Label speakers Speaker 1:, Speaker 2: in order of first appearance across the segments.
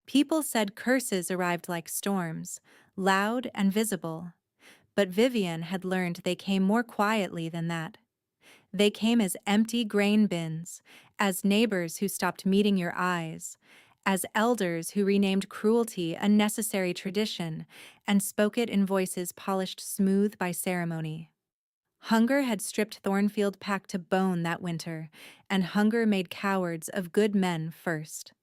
Speaker 1: People said curses arrived like storms, loud and visible. But Vivian had learned they came more quietly than that. They came as empty grain bins, as neighbors who stopped meeting your eyes, as elders who renamed cruelty a necessary tradition and spoke it in voices polished smooth by ceremony. Hunger had stripped Thornfield Pack to bone that winter, and hunger made cowards of good men first.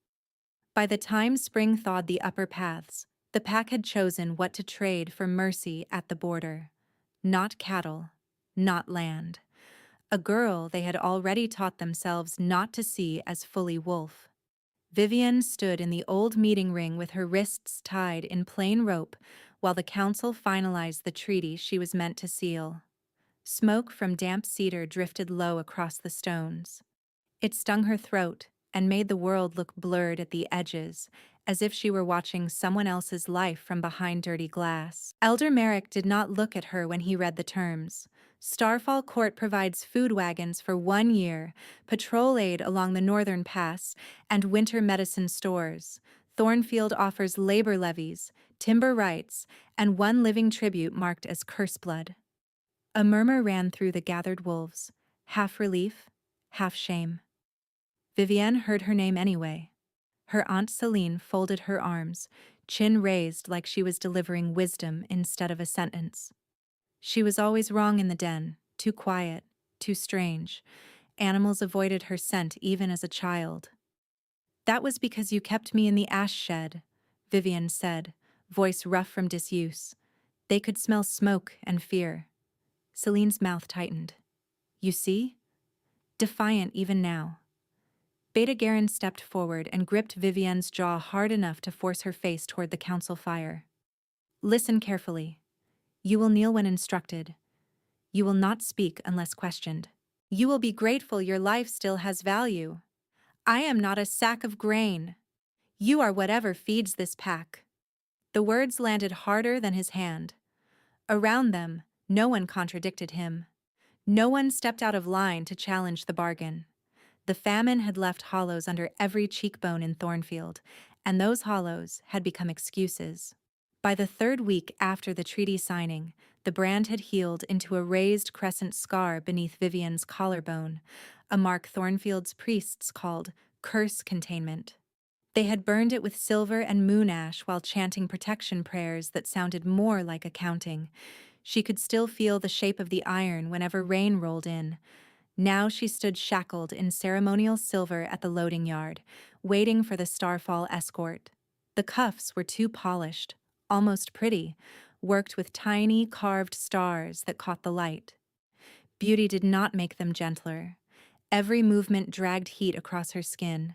Speaker 1: By the time spring thawed the upper paths, the pack had chosen what to trade for mercy at the border. Not cattle, not land. A girl they had already taught themselves not to see as fully wolf. Vivian stood in the old meeting ring with her wrists tied in plain rope while the council finalized the treaty she was meant to seal. Smoke from damp cedar drifted low across the stones. It stung her throat and made the world look blurred at the edges, as if she were watching someone else's life from behind dirty glass. Elder Merrick did not look at her when he read the terms. Starfall Court provides food wagons for 1 year, patrol aid along the northern pass, and winter medicine stores. Thornfield offers labor levies, timber rights, and one living tribute marked as curse blood. A murmur ran through the gathered wolves, half relief, half shame. Vivienne heard her name anyway. Her Aunt Celine folded her arms, chin raised like she was delivering wisdom instead of a sentence. She was always wrong in the den, too quiet, too strange. Animals avoided her scent even as a child. That was because you kept me in the ash shed, Vivienne said, voice rough from disuse. They could smell smoke and fear. Celine's mouth tightened. You see? Defiant even now. Beta Garen stepped forward and gripped Vivienne's jaw hard enough to force her face toward the council fire. Listen carefully. You will kneel when instructed. You will not speak unless questioned. You will be grateful your life still has value. I am not a sack of grain. You are whatever feeds this pack. The words landed harder than his hand. Around them, no one contradicted him. No one stepped out of line to challenge the bargain. The famine had left hollows under every cheekbone in Thornfield, and those hollows had become excuses. By the third week after the treaty signing, the brand had healed into a raised crescent scar beneath Vivian's collarbone, a mark Thornfield's priests called curse containment. They had burned it with silver and moon ash while chanting protection prayers that sounded more like accounting. She could still feel the shape of the iron whenever rain rolled in. Now she stood shackled in ceremonial silver at the loading yard, waiting for the Starfall escort. The cuffs were too polished, almost pretty, worked with tiny carved stars that caught the light. Beauty did not make them gentler. Every movement dragged heat across her skin.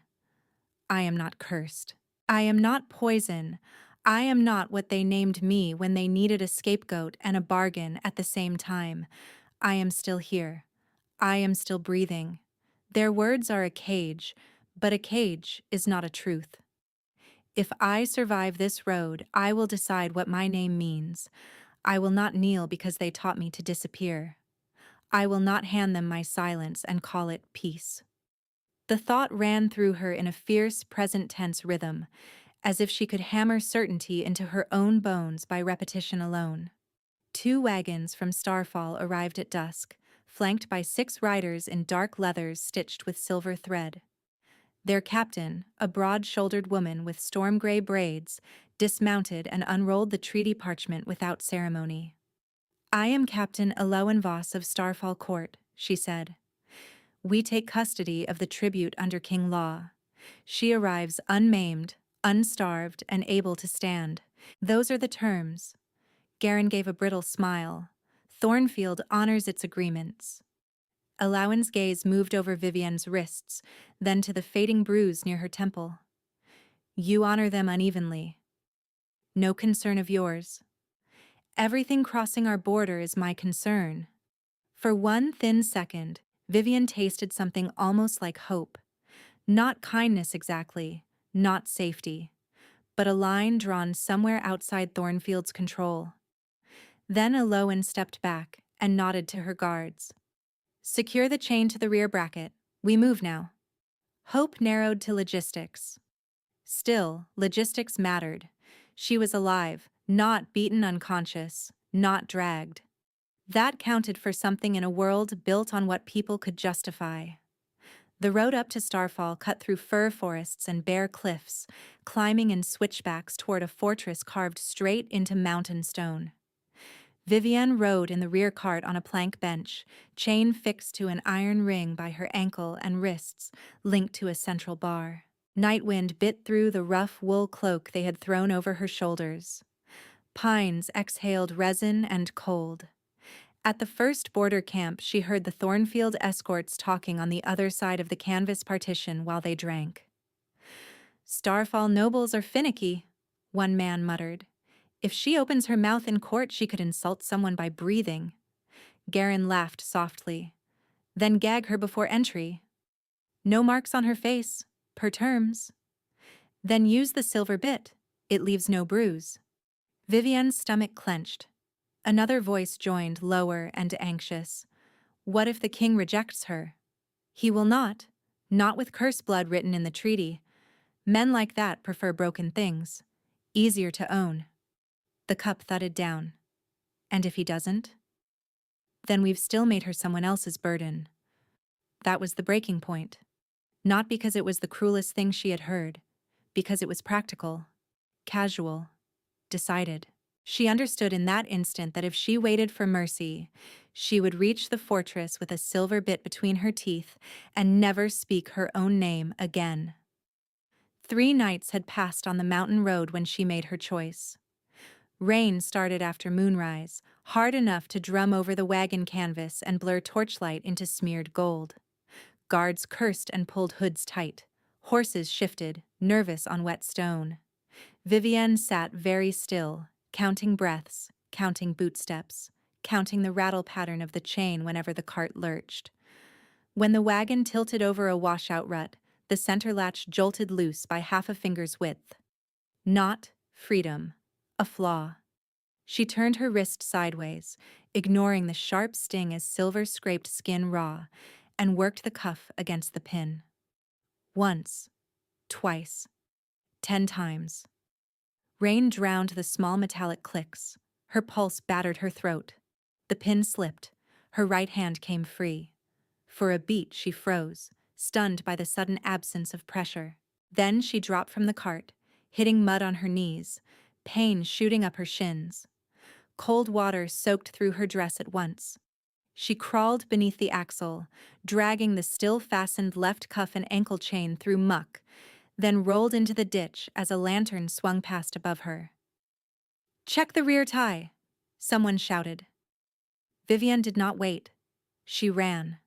Speaker 1: I am not cursed. I am not poison. I am not what they named me when they needed a scapegoat and a bargain at the same time. I am still here. I am still breathing. Their words are a cage, but a cage is not a truth. If I survive this road, I will decide what my name means. I will not kneel because they taught me to disappear. I will not hand them my silence and call it peace. The thought ran through her in a fierce present tense rhythm, as if she could hammer certainty into her own bones by repetition alone. 2 wagons from Starfall arrived at dusk, flanked by 6 riders in dark leathers stitched with silver thread. Their captain, a broad-shouldered woman with storm-gray braids, dismounted and unrolled the treaty parchment without ceremony. I am Captain Elowen Voss of Starfall Court, she said. We take custody of the tribute under King Law. She arrives unmaimed, unstarved, and able to stand. Those are the terms. Garen gave a brittle smile. Thornfield honors its agreements. Elowen's gaze moved over Vivienne's wrists, then to the fading bruise near her temple. You honor them unevenly. No concern of yours. Everything crossing our border is my concern. For one thin second, Vivienne tasted something almost like hope. Not kindness exactly, not safety, but a line drawn somewhere outside Thornfield's control. Then Elowen stepped back and nodded to her guards. Secure the chain to the rear bracket. We move now. Hope narrowed to logistics. Still, logistics mattered. She was alive, not beaten unconscious, not dragged. That counted for something in a world built on what people could justify. The road up to Starfall cut through fir forests and bare cliffs, climbing in switchbacks toward a fortress carved straight into mountain stone. Vivienne rode in the rear cart on a plank bench, chain fixed to an iron ring by her ankle and wrists, linked to a central bar. Night wind bit through the rough wool cloak they had thrown over her shoulders. Pines exhaled resin and cold. At the first border camp, she heard the Thornfield escorts talking on the other side of the canvas partition while they drank. "Starfall nobles are finicky," one man muttered. "If she opens her mouth in court, she could insult someone by breathing." Garen laughed softly. "Then gag her before entry. No marks on her face, per terms. Then use the silver bit. It leaves no bruise." Vivienne's stomach clenched. Another voice joined, lower and anxious. "What if the king rejects her?" "He will not. Not with curse blood written in the treaty. Men like that prefer broken things. Easier to own." The cup thudded down. "And if he doesn't?" "Then we've still made her someone else's burden." That was the breaking point. Not because it was the cruelest thing she had heard, because it was practical, casual, decided. She understood in that instant that if she waited for mercy, she would reach the fortress with a silver bit between her teeth and never speak her own name again. 3 nights had passed on the mountain road when she made her choice. Rain started after moonrise, hard enough to drum over the wagon canvas and blur torchlight into smeared gold. Guards cursed and pulled hoods tight. Horses shifted, nervous on wet stone. Vivienne sat very still, counting breaths, counting bootsteps, counting the rattle pattern of the chain whenever the cart lurched. When the wagon tilted over a washout rut, the center latch jolted loose by half a finger's width. Not freedom, a flaw. She turned her wrist sideways, ignoring the sharp sting as silver scraped skin raw, and worked the cuff against the pin. Once, twice, 10 times. Rain drowned the small metallic clicks. Her pulse battered her throat. The pin slipped. Her right hand came free. For a beat she froze, stunned by the sudden absence of pressure. Then she dropped from the cart, hitting mud on her knees, pain shooting up her shins. Cold water soaked through her dress at once. She crawled beneath the axle, dragging the still-fastened left cuff and ankle chain through muck, then rolled into the ditch as a lantern swung past above her. "Check the rear tie," someone shouted. Vivienne did not wait. She ran.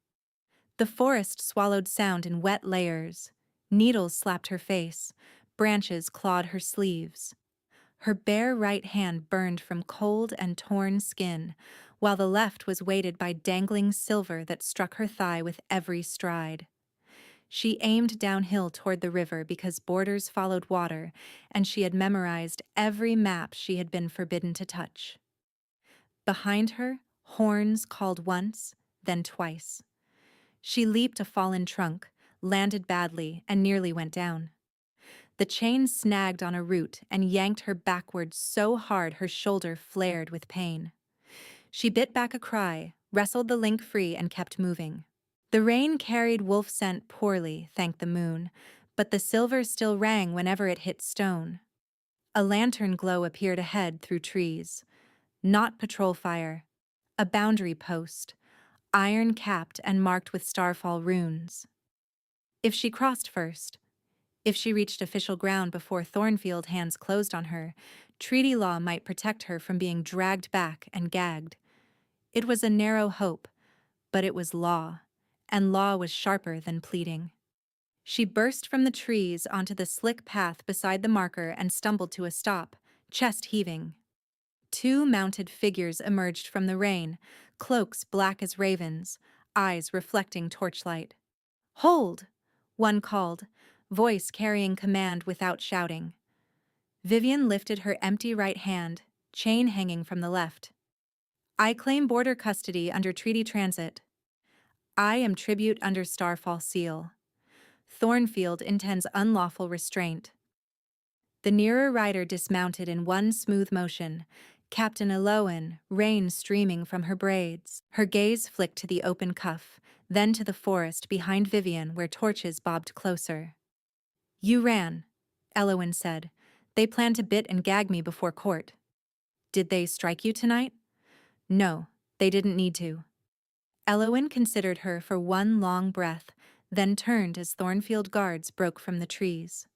Speaker 1: The forest swallowed sound in wet layers. Needles slapped her face. Branches clawed her sleeves. Her bare right hand burned from cold and torn skin, while the left was weighted by dangling silver that struck her thigh with every stride. She aimed downhill toward the river because borders followed water, and she had memorized every map she had been forbidden to touch. Behind her, horns called once, then twice. She leaped a fallen trunk, landed badly, and nearly went down. The chain snagged on a root and yanked her backward so hard her shoulder flared with pain. She bit back a cry, wrestled the link free, and kept moving. The rain carried wolf scent poorly, thank the moon, but the silver still rang whenever it hit stone. A lantern glow appeared ahead through trees. Not patrol fire. A boundary post, iron-capped and marked with starfall runes. If she crossed first, if she reached official ground before Thornfield hands closed on her, treaty law might protect her from being dragged back and gagged. It was a narrow hope, but it was law, and law was sharper than pleading. She burst from the trees onto the slick path beside the marker and stumbled to a stop, chest heaving. 2 mounted figures emerged from the rain, cloaks black as ravens, eyes reflecting torchlight. "Hold!" one called, voice carrying command without shouting. Vivienne lifted her empty right hand, chain hanging from the left. "I claim border custody under treaty transit. I am tribute under Starfall seal. Thornfield intends unlawful restraint. The nearer rider dismounted in one smooth motion, Captain Eloan, rain streaming from her braids. Her gaze flicked to the open cuff, then to the forest behind Vivian where torches bobbed closer. "You ran," Eloan said. "They plan to bit and gag me before court." "Did they strike you tonight?" "No, they didn't need to." Eloan considered her for one long breath, then turned as Thornfield guards broke from the trees.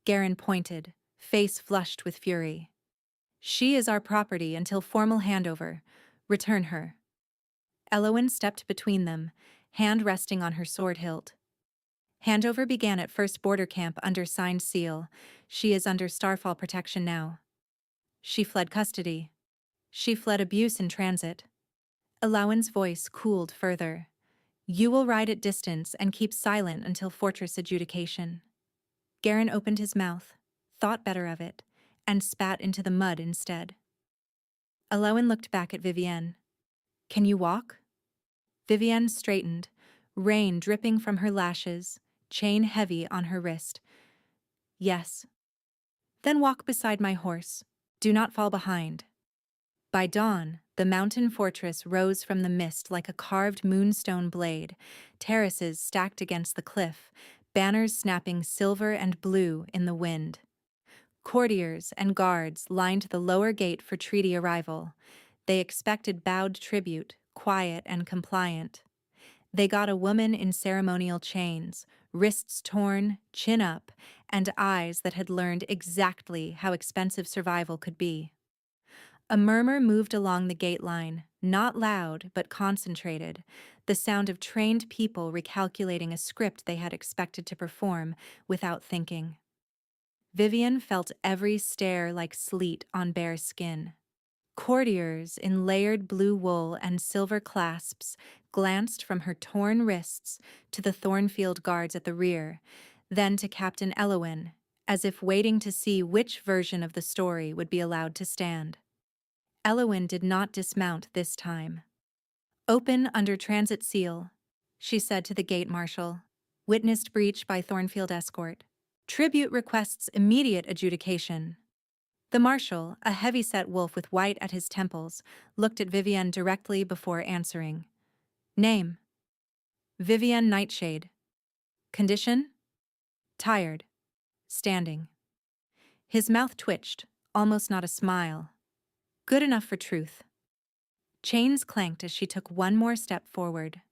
Speaker 1: Garen pointed, face flushed with fury. "She is our property until formal handover. Return her." Eloan stepped between them, hand resting on her sword hilt. Handover began at first border camp under signed seal. She is under Starfall protection now. She fled custody. She fled abuse in transit. Eloan's voice cooled further. "You will ride at distance and keep silent until Fortress adjudication." Garen opened his mouth, thought better of it, and spat into the mud instead. Eloan looked back at Vivienne. "Can you walk?" Vivienne straightened, rain dripping from her lashes, chain heavy on her wrist. "Yes." "Then walk beside my horse. Do not fall behind." By dawn, the mountain fortress rose from the mist like a carved moonstone blade, terraces stacked against the cliff, banners snapping silver and blue in the wind. Courtiers and guards lined the lower gate for treaty arrival. They expected bowed tribute, quiet and compliant. They got a woman in ceremonial chains, wrists torn, chin up, and eyes that had learned exactly how expensive survival could be. A murmur moved along the gate line, not loud but concentrated, the sound of trained people recalculating a script they had expected to perform without thinking. Vivian felt every stare like sleet on bare skin. Courtiers in layered blue wool and silver clasps glanced from her torn wrists to the Thornfield guards at the rear, then to Captain Eloan, as if waiting to see which version of the story would be allowed to stand. Eloan did not dismount this time. "Open under transit seal," she said to the gate marshal. "Witnessed breach by Thornfield escort. Tribute requests immediate adjudication." The marshal, a heavy-set wolf with white at his temples, looked at Vivienne directly before answering. "Name?" "Vivienne Nightshade." "Condition?" "Tired. Standing." His mouth twitched, almost not a smile. Good enough for truth. Chains clanked as she took one more step forward.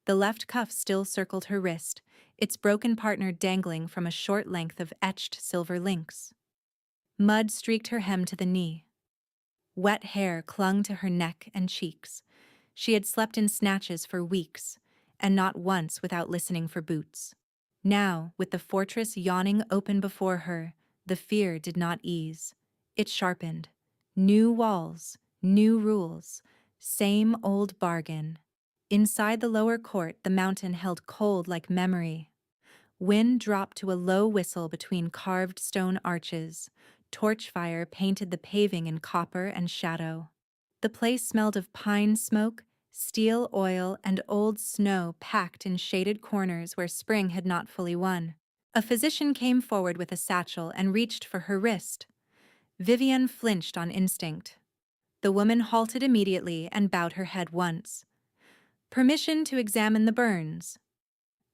Speaker 1: The left cuff still circled her wrist, its broken partner dangling from a short length of etched silver links. Mud streaked her hem to the knee. Wet hair clung to her neck and cheeks. She had slept in snatches for weeks, and not once without listening for boots. Now, with the fortress yawning open before her, the fear did not ease. It sharpened. New walls, new rules, same old bargain. Inside the lower court, the mountain held cold like memory. Wind dropped to a low whistle between carved stone arches. Torch fire painted the paving in copper and shadow. The place smelled of pine smoke, steel oil, and old snow packed in shaded corners where spring had not fully won. A physician came forward with a satchel and reached for her wrist. Vivienne flinched on instinct. The woman halted immediately and bowed her head once. "Permission to examine the burns."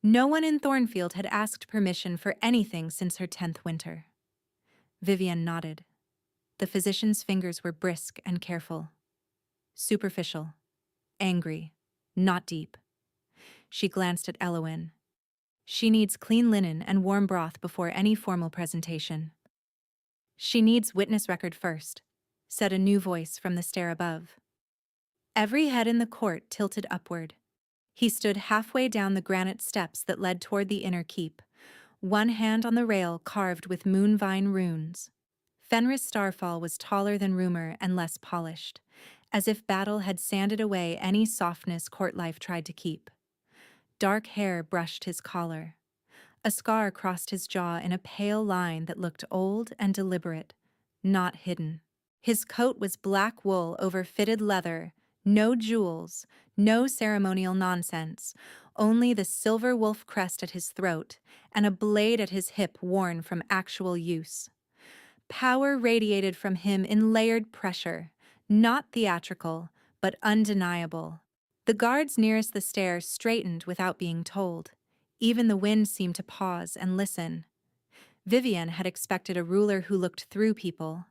Speaker 1: No one in Thornfield had asked permission for anything since her 10th winter. Vivienne nodded. The physician's fingers were brisk and careful. Superficial. Angry. Not deep. She glanced at Eloan. "She needs clean linen and warm broth before any formal presentation." "She needs witness record first," said a new voice from the stair above. Every head in the court tilted upward. He stood halfway down the granite steps that led toward the inner keep, one hand on the rail carved with moonvine runes. Fenris Starfall was taller than rumor and less polished, as if battle had sanded away any softness court life tried to keep. Dark hair brushed his collar. A scar crossed his jaw in a pale line that looked old and deliberate, not hidden. His coat was black wool over fitted leather, no jewels, no ceremonial nonsense, only the silver wolf crest at his throat and a blade at his hip worn from actual use. Power radiated from him in layered pressure, not theatrical, but undeniable. The guards nearest the stairs straightened without being told. Even the wind seemed to pause and listen. Vivian had expected a ruler who looked through people.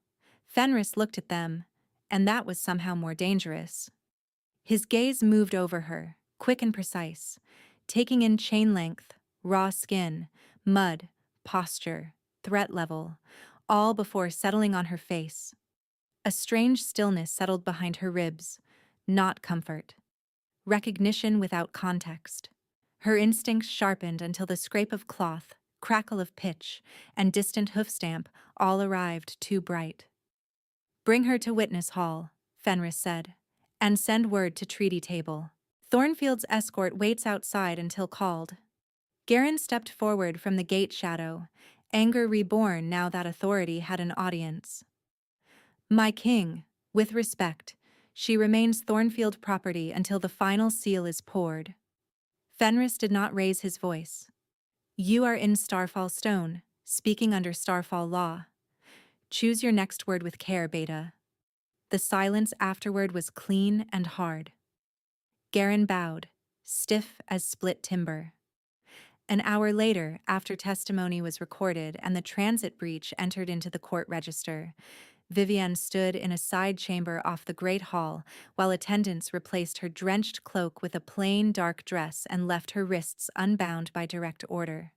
Speaker 1: Fenris looked at them, and that was somehow more dangerous. His gaze moved over her, quick and precise, taking in chain length, raw skin, mud, posture, threat level, all before settling on her face. A strange stillness settled behind her ribs, not comfort. Recognition without context. Her instincts sharpened until the scrape of cloth, crackle of pitch, and distant hoof stamp all arrived too bright. "Bring her to witness hall," Fenris said, "and send word to treaty table. Thornfield's escort waits outside until called." Garen stepped forward from the gate shadow, anger reborn now that authority had an audience. "My king, with respect, she remains Thornfield property until the final seal is poured." Fenris did not raise his voice. "You are in Starfall Stone, speaking under Starfall law. Choose your next word with care, Beta." The silence afterward was clean and hard. Garen bowed, stiff as split timber. An hour later, after testimony was recorded and the transit breach entered into the court register, Vivienne stood in a side chamber off the Great Hall while attendants replaced her drenched cloak with a plain dark dress and left her wrists unbound by direct order.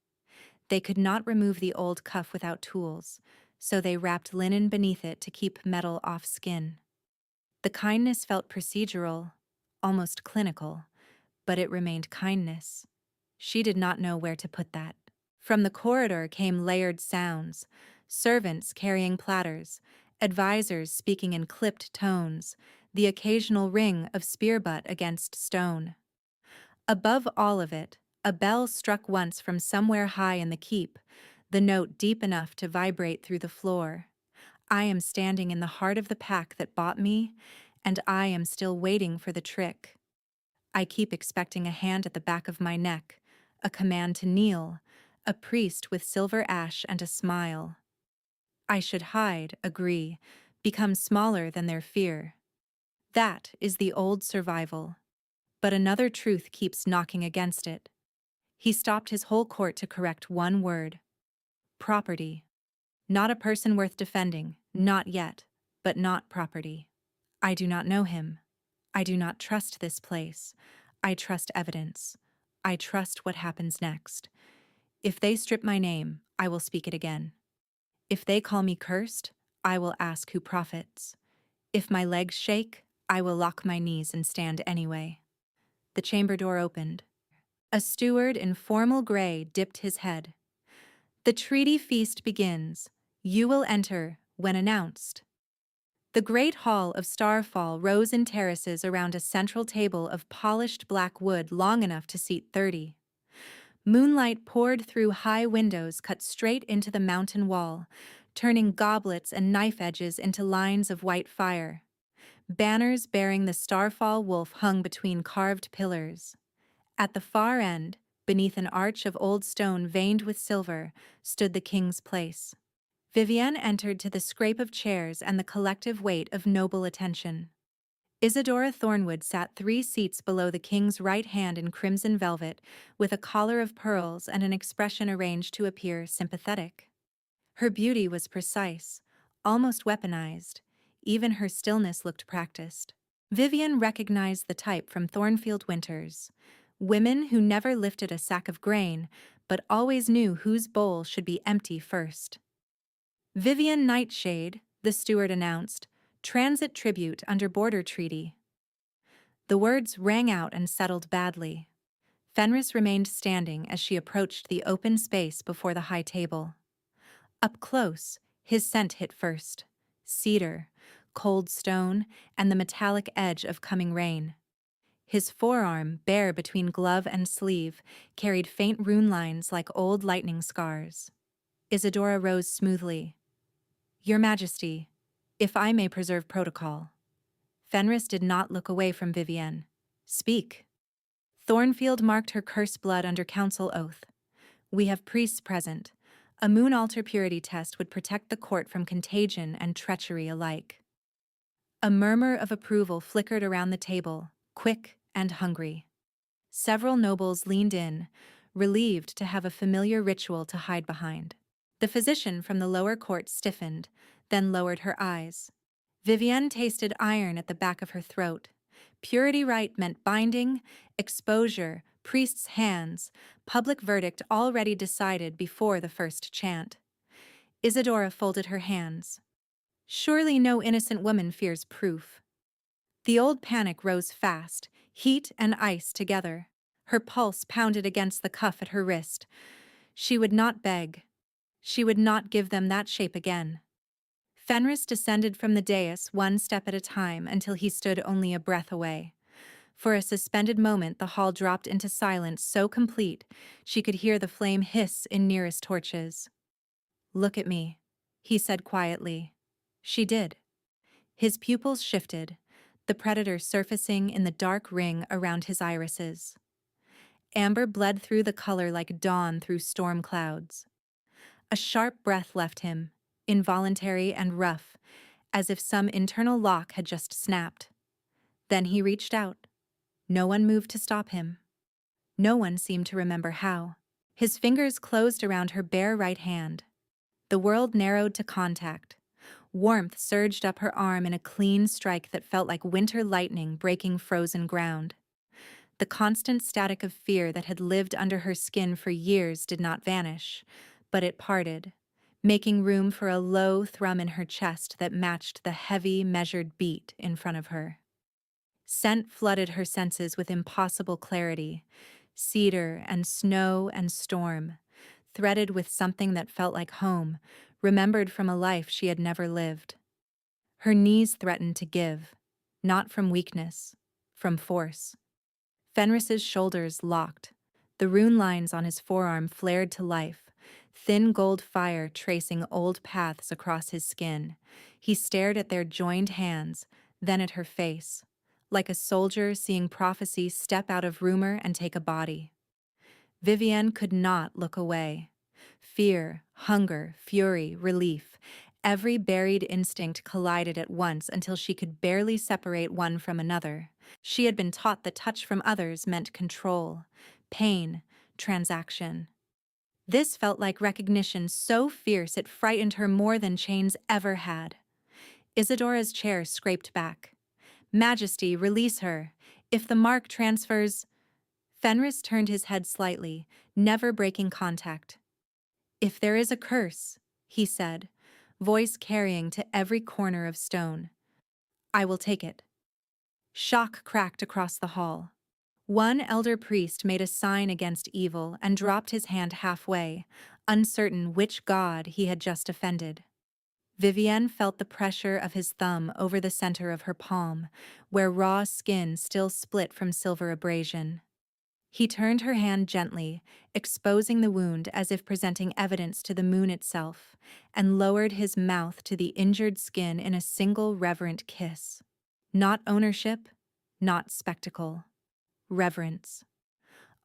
Speaker 1: They could not remove the old cuff without tools, so they wrapped linen beneath it to keep metal off skin. The kindness felt procedural, almost clinical, but it remained kindness. She did not know where to put that. From the corridor came layered sounds, servants carrying platters, advisors speaking in clipped tones, the occasional ring of spear butt against stone. Above all of it, a bell struck once from somewhere high in the keep, the note deep enough to vibrate through the floor. I am standing in the heart of the pack that bought me, and I am still waiting for the trick. I keep expecting a hand at the back of my neck, a command to kneel, a priest with silver ash and a smile. I should hide, agree, become smaller than their fear. That is the old survival. But another truth keeps knocking against it. He stopped his whole court to correct one word. Property. Not a person worth defending, not yet, but not property. I do not know him. I do not trust this place. I trust evidence. I trust what happens next. If they strip my name, I will speak it again. If they call me cursed, I will ask who profits. If my legs shake, I will lock my knees and stand anyway. The chamber door opened. A steward in formal gray dipped his head. "The treaty feast begins. You will enter when announced." The great hall of Starfall rose in terraces around a central table of polished black wood long enough to seat 30. Moonlight poured through high windows cut straight into the mountain wall, turning goblets and knife edges into lines of white fire. Banners bearing the Starfall wolf hung between carved pillars. At the far end, beneath an arch of old stone veined with silver, stood the king's place. Vivienne entered to the scrape of chairs and the collective weight of noble attention. Isadora Thornwood sat 3 seats below the king's right hand in crimson velvet, with a collar of pearls and an expression arranged to appear sympathetic. Her beauty was precise, almost weaponized. Even her stillness looked practiced. Vivienne recognized the type from Thornfield Winters. Women who never lifted a sack of grain, but always knew whose bowl should be empty first. "Vivian Nightshade," the steward announced, "transit tribute under border treaty." The words rang out and settled badly. Fenris remained standing as she approached the open space before the high table. Up close, his scent hit first: cedar, cold stone, and the metallic edge of coming rain. His forearm, bare between glove and sleeve, carried faint rune lines like old lightning scars. Isadora rose smoothly. "Your Majesty, if I may preserve protocol." Fenris did not look away from Vivienne. "Speak." Thornfield marked her curse blood under council oath. "We have priests present. A moon altar purity test would protect the court from contagion and treachery alike. A murmur of approval flickered around the table, quick and hungry. Several nobles leaned in, relieved to have a familiar ritual to hide behind. The physician from the lower court stiffened, then lowered her eyes. Vivienne tasted iron at the back of her throat. Purity rite meant binding, exposure, priest's hands, public verdict already decided before the first chant. Isadora folded her hands. Surely no innocent woman fears proof. The old panic rose fast, heat and ice together. Her pulse pounded against the cuff at her wrist. She would not beg. She would not give them that shape again. Fenris descended from the dais one step at a time until he stood only a breath away. For a suspended moment the hall dropped into silence so complete she could hear the flame hiss in nearest torches. "Look at me," he said quietly. She did. His pupils shifted, the predator surfacing in the dark ring around his irises. Amber bled through the color like dawn through storm clouds. A sharp breath left him, involuntary and rough, as if some internal lock had just snapped. Then he reached out. No one moved to stop him. No one seemed to remember how. His fingers closed around her bare right hand. The world narrowed to contact. Warmth surged up her arm in a clean strike that felt like winter lightning breaking frozen ground. The constant static of fear that had lived under her skin for years did not vanish, but it parted, making room for a low thrum in her chest that matched the heavy, measured beat in front of her. Scent flooded her senses with impossible clarity, cedar and snow and storm, threaded with something that felt like home, remembered from a life she had never lived. Her knees threatened to give, not from weakness, from force. Fenris's shoulders locked. The rune lines on his forearm flared to life, thin gold fire tracing old paths across his skin. He stared at their joined hands, then at her face, like a soldier seeing prophecy step out of rumor and take a body. Vivienne could not look away. Fear, hunger, fury, relief, every buried instinct collided at once until she could barely separate one from another. She had been taught that touch from others meant control, pain, transaction. This felt like recognition so fierce it frightened her more than chains ever had. Isadora's chair scraped back. "Majesty, release her. If the mark transfers—" Fenris turned his head slightly, never breaking contact. "If there is a curse," he said, voice carrying to every corner of stone, "I will take it." Shock cracked across the hall. One elder priest made a sign against evil and dropped his hand halfway, uncertain which god he had just offended. Vivienne felt the pressure of his thumb over the center of her palm, where raw skin still split from silver abrasion. He turned her hand gently, exposing the wound as if presenting evidence to the moon itself, and lowered his mouth to the injured skin in a single reverent kiss. Not ownership, not spectacle. Reverence.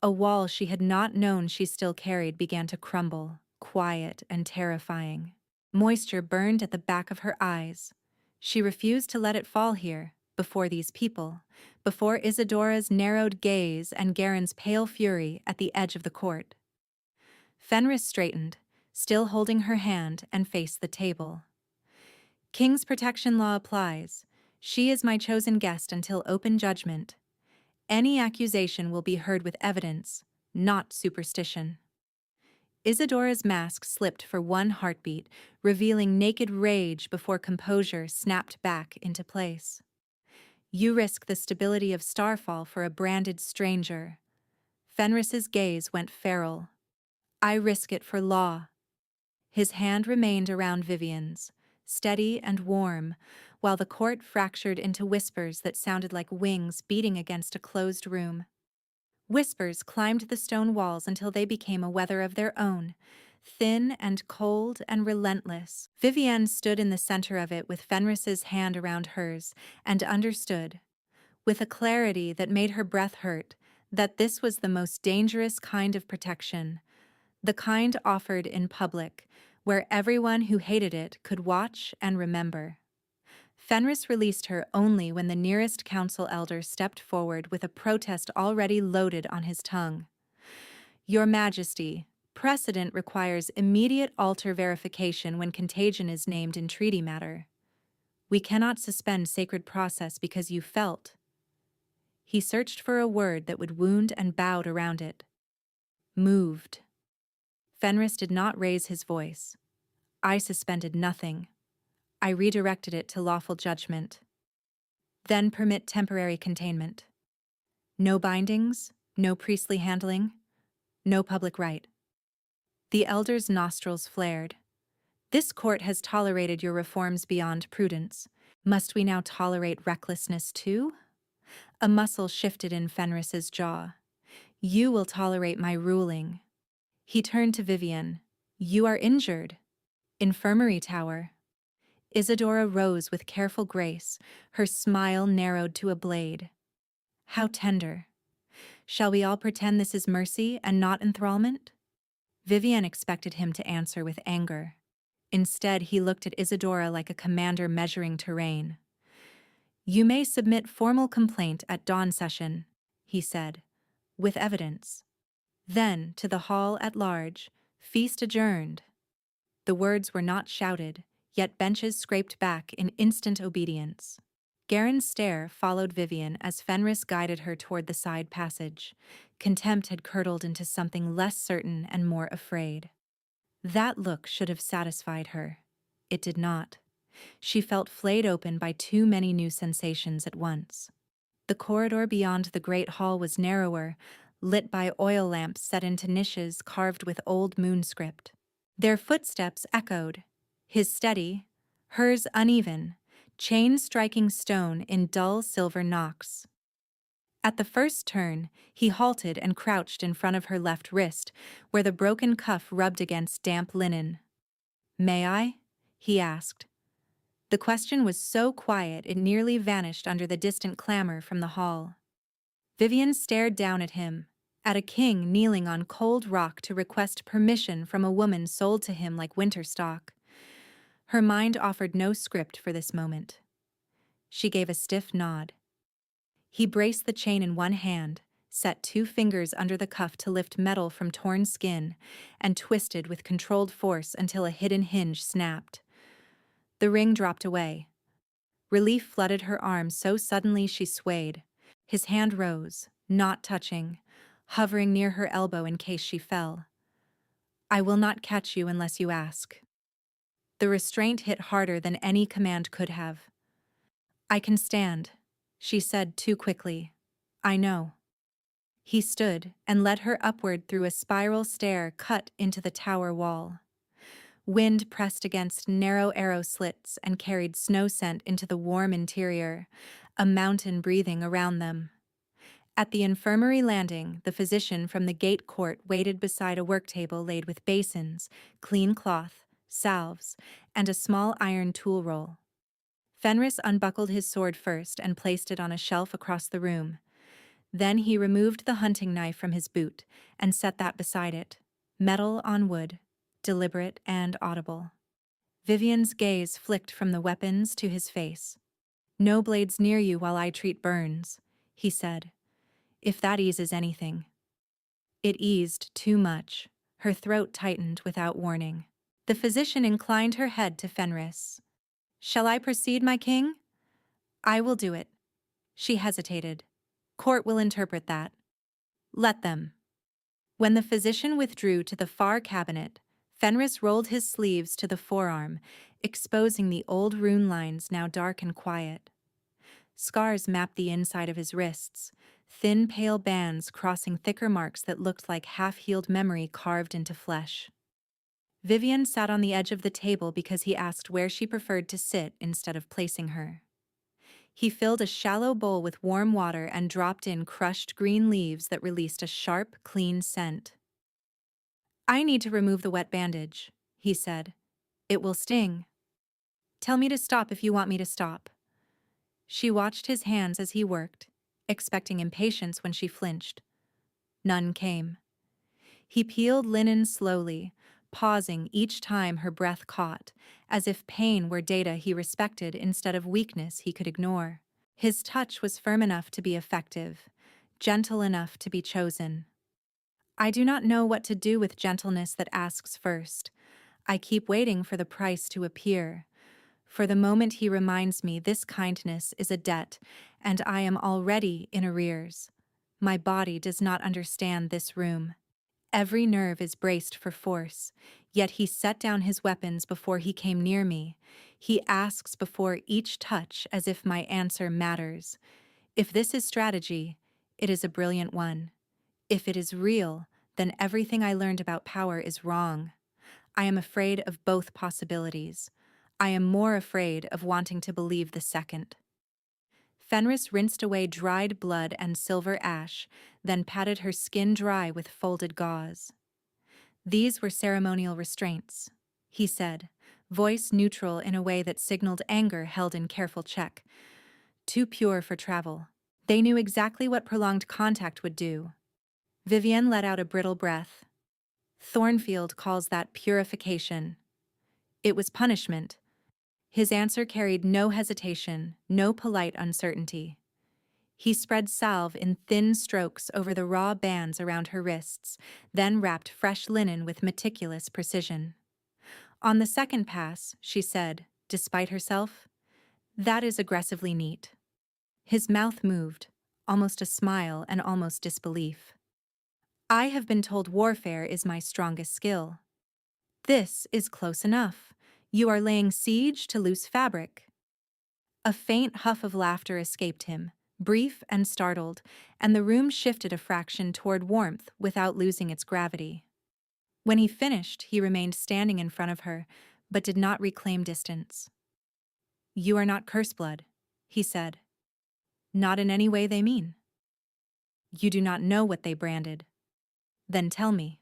Speaker 1: A wall she had not known she still carried began to crumble, quiet and terrifying. Moisture burned at the back of her eyes. She refused to let it fall here, before these people, before Isadora's narrowed gaze and Garen's pale fury at the edge of the court. Fenris straightened, still holding her hand, and faced the table. "King's protection law applies. She is my chosen guest until open judgment. Any accusation will be heard with evidence, not superstition." Isadora's mask slipped for one heartbeat, revealing naked rage before composure snapped back into place. "You risk the stability of Starfall for a branded stranger." Fenris's gaze went feral. "I risk it for law." His hand remained around Vivienne's, steady and warm, while the court fractured into whispers that sounded like wings beating against a closed room. Whispers climbed the stone walls until they became a weather of their own, thin and cold and relentless. Vivienne stood in the center of it with Fenris's hand around hers and understood, with a clarity that made her breath hurt, that this was the most dangerous kind of protection, the kind offered in public, where everyone who hated it could watch and remember. Fenris released her only when the nearest council elder stepped forward with a protest already loaded on his tongue. Your Majesty, precedent requires immediate altar verification when contagion is named in treaty matter. We cannot suspend sacred process because you felt. He searched for a word that would wound and bowed around it. Moved. Fenris did not raise his voice. I suspended nothing. I redirected it to lawful judgment. Then permit temporary containment. No bindings, no priestly handling, no public rite. The elder's nostrils flared. This court has tolerated your reforms beyond prudence. Must we now tolerate recklessness too? A muscle shifted in Fenris's jaw. You will tolerate my ruling. He turned to Vivian. You are injured. Infirmary tower. Isadora rose with careful grace, her smile narrowed to a blade. How tender. Shall we all pretend this is mercy and not enthrallment? Vivian expected him to answer with anger. Instead, he looked at Isadora like a commander measuring terrain. You may submit formal complaint at dawn session, he said, with evidence. Then, to the hall at large, feast adjourned. The words were not shouted, yet benches scraped back in instant obedience. Garen's stare followed Vivian as Fenris guided her toward the side passage. Contempt had curdled into something less certain and more afraid. That look should have satisfied her. It did not. She felt flayed open by too many new sensations at once. The corridor beyond the great hall was narrower, lit by oil lamps set into niches carved with old moon script. Their footsteps echoed, his steady, hers uneven, chain striking stone in dull silver knocks. At the first turn, he halted and crouched in front of her left wrist, where the broken cuff rubbed against damp linen. May I? He asked. The question was so quiet it nearly vanished under the distant clamor from the hall. Vivian stared down at him, at a king kneeling on cold rock to request permission from a woman sold to him like winter stock. Her mind offered no script for this moment. She gave a stiff nod. He braced the chain in one hand, set 2 fingers under the cuff to lift metal from torn skin, and twisted with controlled force until a hidden hinge snapped. The ring dropped away. Relief flooded her arm so suddenly she swayed. His hand rose, not touching, hovering near her elbow in case she fell. I will not catch you unless you ask. The restraint hit harder than any command could have. I can stand, she said too quickly. I know. He stood and led her upward through a spiral stair cut into the tower wall. Wind pressed against narrow arrow slits and carried snow scent into the warm interior, a mountain breathing around them. At the infirmary landing, the physician from the gate court waited beside a work table laid with basins, clean cloth, salves, and a small iron tool roll. Fenris unbuckled his sword first and placed it on a shelf across the room. Then he removed the hunting knife from his boot and set that beside it, metal on wood, deliberate and audible. Vivian's gaze flicked from the weapons to his face. No blades near you while I treat burns, he said, if that eases anything. It eased too much. Her throat tightened without warning. The physician inclined her head to Fenris. Shall I proceed, my king? I will do it. She hesitated. Court will interpret that. Let them. When the physician withdrew to the far cabinet, Fenris rolled his sleeves to the forearm, exposing the old rune lines now dark and quiet. Scars mapped the inside of his wrists, thin pale bands crossing thicker marks that looked like half-healed memory carved into flesh. Vivian sat on the edge of the table because he asked where she preferred to sit instead of placing her. He filled a shallow bowl with warm water and dropped in crushed green leaves that released a sharp, clean scent. I need to remove the wet bandage, he said. It will sting. Tell me to stop if you want me to stop. She watched his hands as he worked, expecting impatience when she flinched. None came. He peeled linen slowly, pausing each time her breath caught, as if pain were data he respected instead of weakness he could ignore. His touch was firm enough to be effective, gentle enough to be chosen. I do not know what to do with gentleness that asks first. I keep waiting for the price to appear. For the moment he reminds me this kindness is a debt, and I am already in arrears. My body does not understand this room. Every nerve is braced for force, yet he set down his weapons before he came near me. He asks before each touch as if my answer matters. If this is strategy, it is a brilliant one. If it is real, then everything I learned about power is wrong. I am afraid of both possibilities. I am more afraid of wanting to believe the second. Fenris rinsed away dried blood and silver ash, then patted her skin dry with folded gauze. These were ceremonial restraints, he said, voice neutral in a way that signaled anger held in careful check. Too pure for travel. They knew exactly what prolonged contact would do. Vivienne let out a brittle breath. Thornfield calls that purification. It was punishment. His answer carried no hesitation, no polite uncertainty. He spread salve in thin strokes over the raw bands around her wrists, then wrapped fresh linen with meticulous precision. On the second pass, she said, despite herself, "That is aggressively neat." His mouth moved, almost a smile and almost disbelief. "I have been told warfare is my strongest skill. This is close enough. You are laying siege to loose fabric." A faint huff of laughter escaped him, brief and startled, and the room shifted a fraction toward warmth without losing its gravity. When he finished, he remained standing in front of her, but did not reclaim distance. "You are not Curseblood," he said. "Not in any way they mean." "You do not know what they branded." "Then tell me."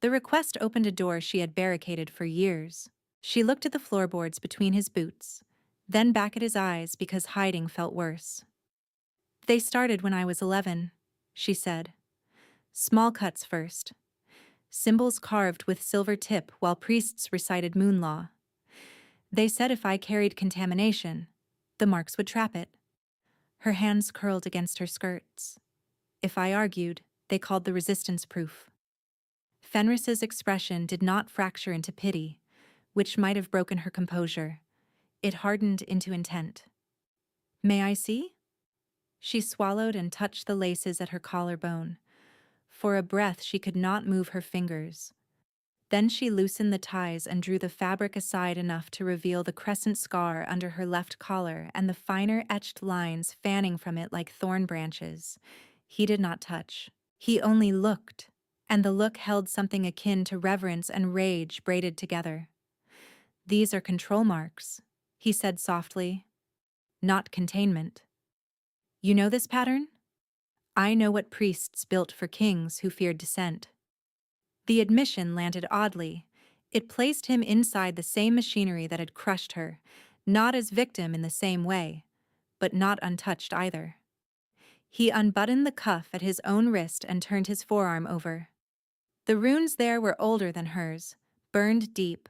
Speaker 1: The request opened a door she had barricaded for years. She looked at the floorboards between his boots, then back at his eyes because hiding felt worse. "They started when I was 11, she said. "Small cuts first. Symbols carved with silver tip while priests recited moon law. They said if I carried contamination, the marks would trap it." Her hands curled against her skirts. "If I argued, they called the resistance proof." Fenris's expression did not fracture into pity, which might have broken her composure. It hardened into intent. "May I see?" She swallowed and touched the laces at her collarbone. For a breath she could not move her fingers. Then she loosened the ties and drew the fabric aside enough to reveal the crescent scar under her left collar and the finer etched lines fanning from it like thorn branches. He did not touch. He only looked, and the look held something akin to reverence and rage braided together. "These are control marks," he said softly. "Not containment. You know this pattern? I know what priests built for kings who feared dissent." The admission landed oddly. It placed him inside the same machinery that had crushed her, not as victim in the same way, but not untouched either. He unbuttoned the cuff at his own wrist and turned his forearm over. The runes there were older than hers, burned deep,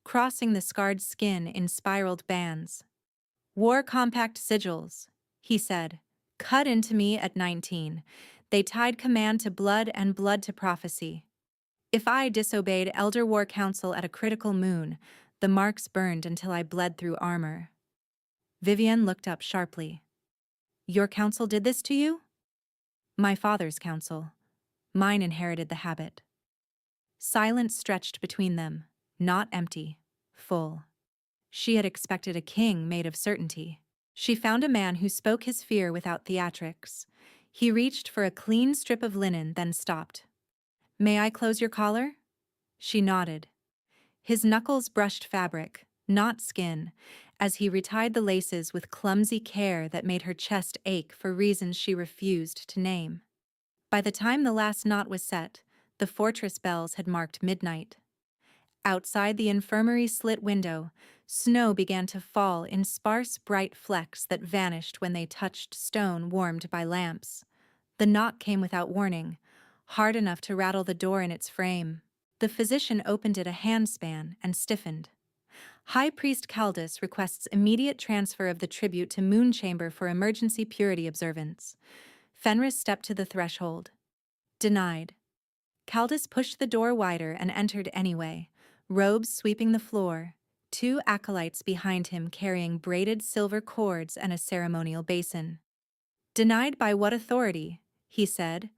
Speaker 1: crossing the scarred skin in spiraled bands. "War compact sigils," he said, "cut into me at 19. They tied command to blood and blood to prophecy. If I disobeyed Elder War Council at a critical moon, the marks burned until I bled through armor." Vivienne looked up sharply. "Your council did this to you?" "My father's council. Mine inherited the habit." Silence stretched between them, not empty, full. She had expected a king made of certainty. She found a man who spoke his fear without theatrics. He reached for a clean strip of linen, then stopped. "May I close your collar?" She nodded. His knuckles brushed fabric, not skin, as he retied the laces with clumsy care that made her chest ache for reasons she refused to name. By the time the last knot was set, the fortress bells had marked midnight. Outside the infirmary slit window, snow began to fall in sparse, bright flecks that vanished when they touched stone warmed by lamps. The knock came without warning, hard enough to rattle the door in its frame. The physician opened it a handspan and stiffened. High Priest Caldus requests immediate transfer of the tribute to Moon Chamber for emergency purity observance. Fenris stepped to the threshold. Denied. Caldus pushed the door wider and entered anyway, robes sweeping the floor, two acolytes behind him carrying braided silver cords and a ceremonial basin. Denied by what authority? He said,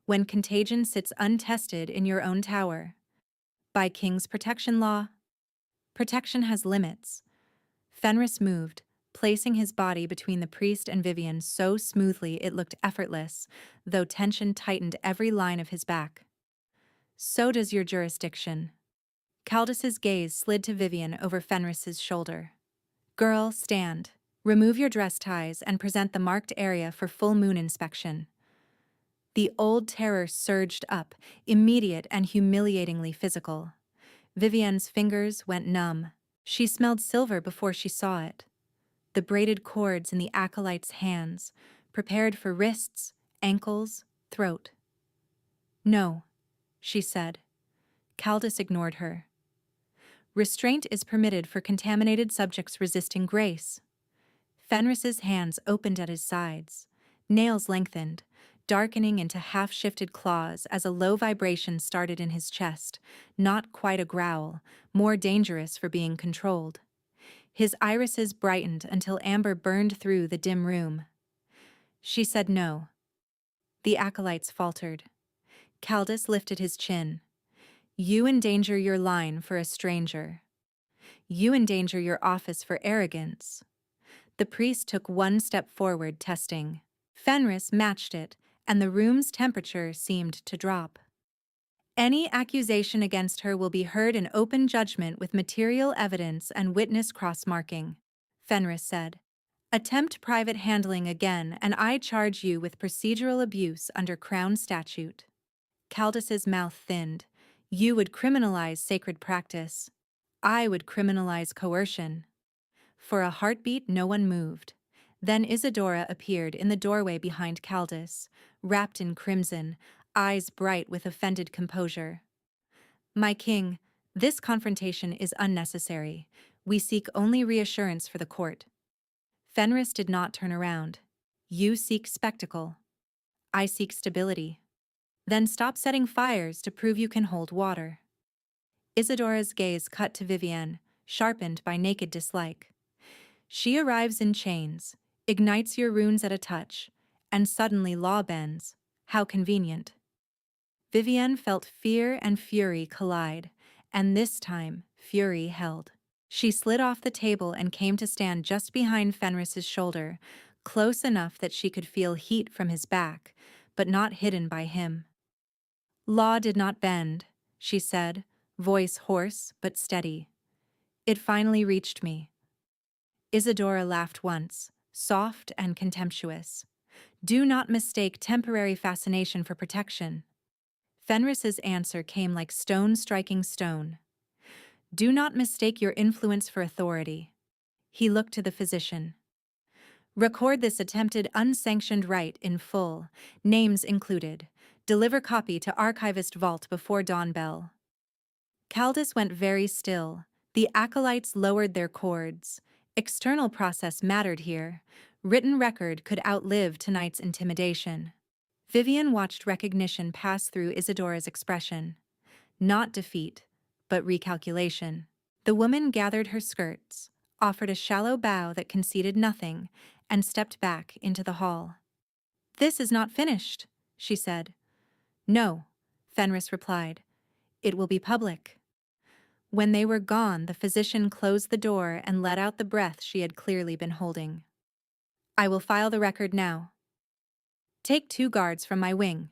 Speaker 1: when contagion sits untested in your own tower. By King's protection law? Protection has limits. Fenris moved, placing his body between the priest and Vivian so smoothly it looked effortless, though tension tightened every line of his back. So does your jurisdiction. Caldus's gaze slid to Vivian over Fenris's shoulder. Girl, stand. Remove your dress ties and present the marked area for full moon inspection. The old terror surged up, immediate and humiliatingly physical. Vivian's fingers went numb. She smelled silver before she saw it. The braided cords in the acolyte's hands, prepared for wrists, ankles, throat. No, she said. Caldus ignored her. Restraint is permitted for contaminated subjects resisting grace. Fenris's hands opened at his sides, nails lengthened, darkening into half-shifted claws as a low vibration started in his chest, not quite a growl, more dangerous for being controlled. His irises brightened until amber burned through the dim room. She said no. The acolytes faltered. Caldus lifted his chin. You endanger your line for a stranger. You endanger your office for arrogance. The priest took one step forward, testing. Fenris matched it, and the room's temperature seemed to drop. Any accusation against her will be heard in open judgment with material evidence and witness cross-marking, Fenris said. Attempt private handling again, and I charge you with procedural abuse under Crown statute. Caldus's mouth thinned. You would criminalize sacred practice. I would criminalize coercion. For a heartbeat, no one moved. Then Isadora appeared in the doorway behind Caldus, wrapped in crimson, eyes bright with offended composure. My king, this confrontation is unnecessary. We seek only reassurance for the court. Fenris did not turn around. You seek spectacle. I seek stability. Then stop setting fires to prove you can hold water. Isadora's gaze cut to Vivienne, sharpened by naked dislike. She arrives in chains, ignites your runes at a touch, and suddenly law bends. How convenient. Vivienne felt fear and fury collide, and this time, fury held. She slid off the table and came to stand just behind Fenris's shoulder, close enough that she could feel heat from his back, but not hidden by him. Law did not bend, she said, voice hoarse but steady. It finally reached me. Isadora laughed once, soft and contemptuous. Do not mistake temporary fascination for protection. Fenris's answer came like stone striking stone. Do not mistake your influence for authority. He looked to the physician. Record this attempted unsanctioned rite in full, names included. Deliver copy to archivist vault before dawn bell. Caldus went very still. The acolytes lowered their cords. External process mattered here. Written record could outlive tonight's intimidation. Vivian watched recognition pass through Isadora's expression. Not defeat, but recalculation. The woman gathered her skirts, offered a shallow bow that conceded nothing, and stepped back into the hall. This is not finished, she said. No, Fenris replied. It will be public. When they were gone, the physician closed the door and let out the breath she had clearly been holding. I will file the record now. Take 2 guards from my wing,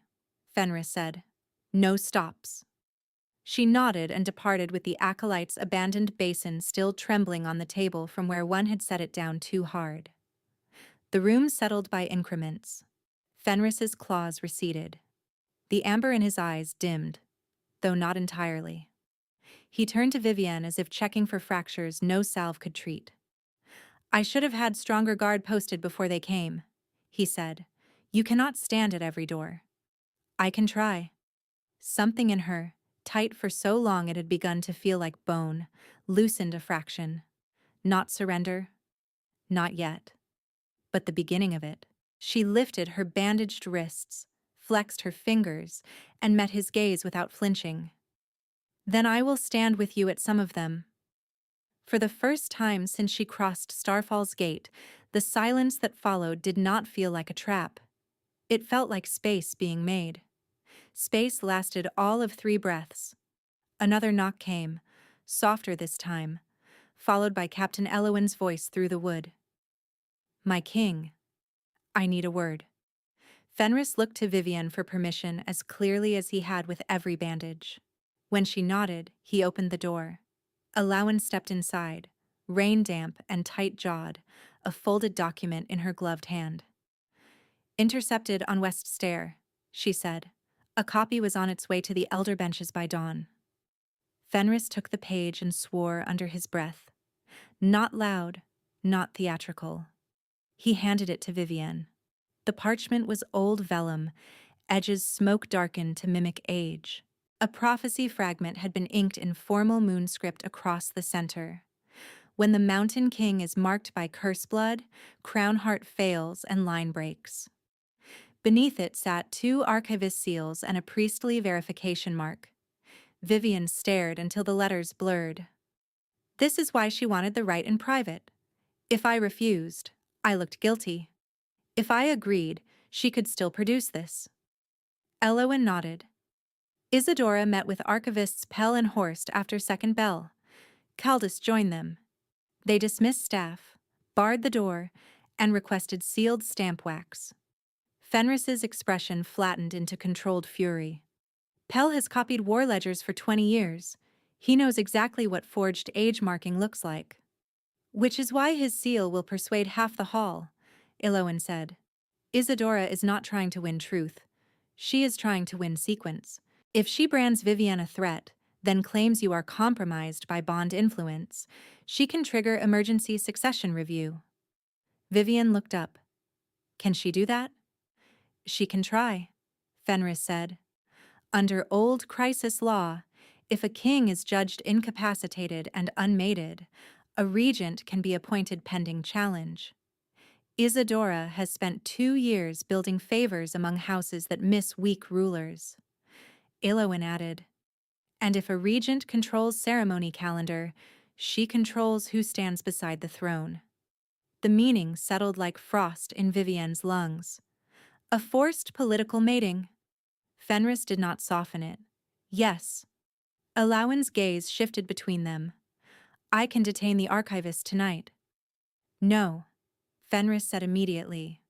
Speaker 1: Fenris said. No stops. She nodded and departed with the acolyte's abandoned basin still trembling on the table from where one had set it down too hard. The room settled by increments. Fenris's claws receded. The amber in his eyes dimmed, though not entirely. He turned to Vivienne as if checking for fractures no salve could treat. I should have had stronger guard posted before they came, he said. You cannot stand at every door. I can try. Something in her, tight for so long it had begun to feel like bone, loosened a fraction. Not surrender, not yet, but the beginning of it. She lifted her bandaged wrists, flexed her fingers, and met his gaze without flinching. Then I will stand with you at some of them. For the first time since she crossed Starfall's gate, the silence that followed did not feel like a trap. It felt like space being made. Space lasted all of 3 breaths. Another knock came, softer this time, followed by Captain Elowin's voice through the wood. "My king, I need a word." Fenris looked to Vivian for permission as clearly as he had with every bandage. When she nodded, he opened the door. Elowin stepped inside, rain-damp and tight-jawed, a folded document in her gloved hand. "Intercepted on West Stair," she said. "A copy was on its way to the elder benches by dawn." Fenris took the page and swore under his breath. Not loud, not theatrical. He handed it to Vivian. The parchment was old vellum, edges smoke-darkened to mimic age. A prophecy fragment had been inked in formal moon script across the center. When the Mountain King is marked by curse blood, crown heart fails and line breaks. Beneath it sat 2 archivist seals and a priestly verification mark. Vivian stared until the letters blurred. This is why she wanted the right in private. If I refused, I looked guilty. If I agreed, she could still produce this. Elowin nodded. Isadora met with archivists Pell and Horst after second bell. Caldus joined them. They dismissed staff, barred the door, and requested sealed stamp wax. Fenris's expression flattened into controlled fury. Pell has copied war ledgers for 20 years. He knows exactly what forged age marking looks like. Which is why his seal will persuade half the hall, Elowin said. Isadora is not trying to win truth. She is trying to win sequence. If she brands Vivian a threat, then claims you are compromised by Bond influence, she can trigger emergency succession review. Vivian looked up. Can she do that? She can try, Fenris said. Under old crisis law, if a king is judged incapacitated and unmated, a regent can be appointed pending challenge. Isadora has spent 2 years building favors among houses that miss weak rulers. Elowin added, and if a regent controls ceremony calendar, she controls who stands beside the throne. The meaning settled like frost in Vivian's lungs. A forced political mating. Fenris did not soften it. Yes. Elowin's gaze shifted between them. I can detain the archivist tonight. No, Fenris said immediately.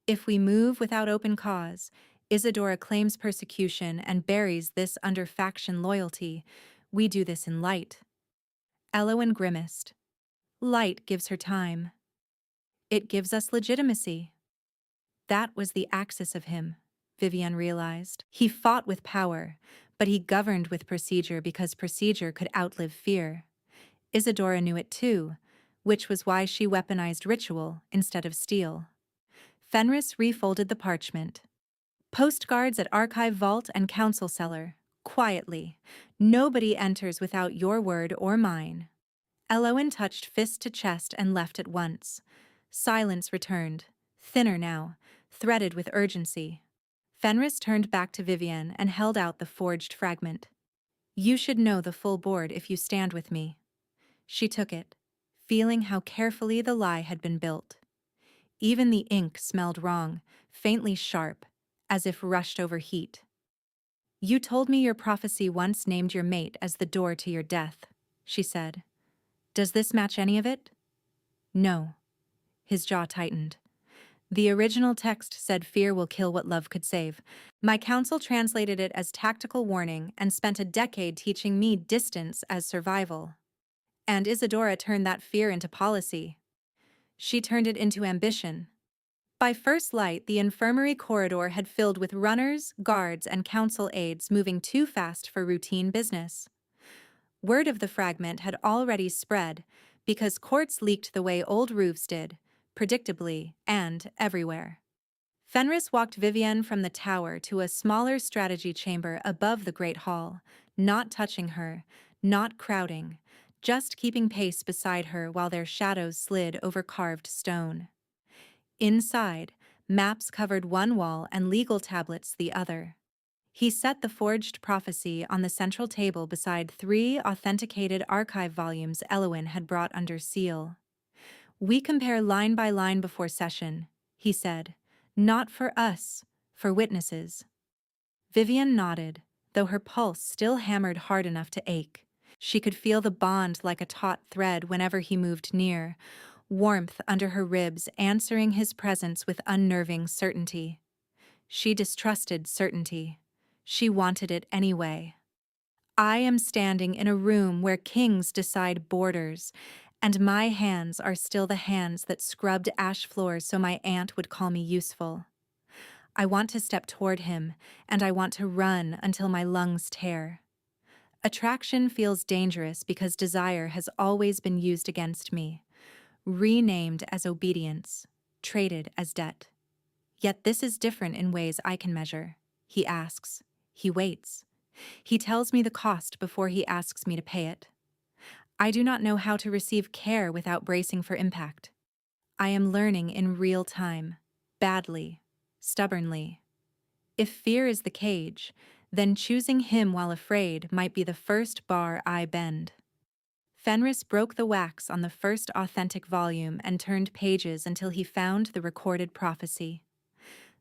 Speaker 1: If we move without open cause, Isadora claims persecution and buries this under faction loyalty. We do this in light. Elowin grimaced. Light gives her time. It gives us legitimacy. That was the axis of him, Vivian realized. He fought with power, but he governed with procedure because procedure could outlive fear. Isadora knew it too, which was why she weaponized ritual instead of steel. Fenris refolded the parchment. Postguards at archive vault and council cellar. Quietly. Nobody enters without your word or mine. Elowin touched fist to chest and left at once. Silence returned, thinner now, threaded with urgency. Fenris turned back to Vivian and held out the forged fragment. You should know the full board if you stand with me. She took it, feeling how carefully the lie had been built. Even the ink smelled wrong, faintly sharp, as if rushed over heat. You told me your prophecy once named your mate as the door to your death, she said. Does this match any of it? No. His jaw tightened. The original text said fear will kill what love could save. My council translated it as tactical warning and spent a decade teaching me distance as survival. And Isadora turned that fear into policy. She turned it into ambition. By first light, the infirmary corridor had filled with runners, guards, and council aides moving too fast for routine business. Word of the fragment had already spread, because courts leaked the way old roofs did, predictably and everywhere. Fenris walked Vivienne from the tower to a smaller strategy chamber above the Great Hall, not touching her, not crowding, just keeping pace beside her while their shadows slid over carved stone. Inside, maps covered one wall and legal tablets the other. He set the forged prophecy on the central table beside 3 authenticated archive volumes Elowin had brought under seal. "We compare line by line before session," he said. "Not for us, for witnesses." Vivian nodded, though her pulse still hammered hard enough to ache. She could feel the bond like a taut thread whenever he moved near, warmth under her ribs answering his presence with unnerving certainty. She distrusted certainty. She wanted it anyway. "I am standing in a room where kings decide borders, and my hands are still the hands that scrubbed ash floors so my aunt would call me useful. I want to step toward him, and I want to run until my lungs tear. Attraction feels dangerous because desire has always been used against me, renamed as obedience, traded as debt. Yet this is different in ways I can measure." He asks. He waits. He tells me the cost before he asks me to pay it. I do not know how to receive care without bracing for impact. I am learning in real time, badly, stubbornly. If fear is the cage, then choosing him while afraid might be the first bar I bend. Fenris broke the wax on the first authentic volume and turned pages until he found the recorded prophecy.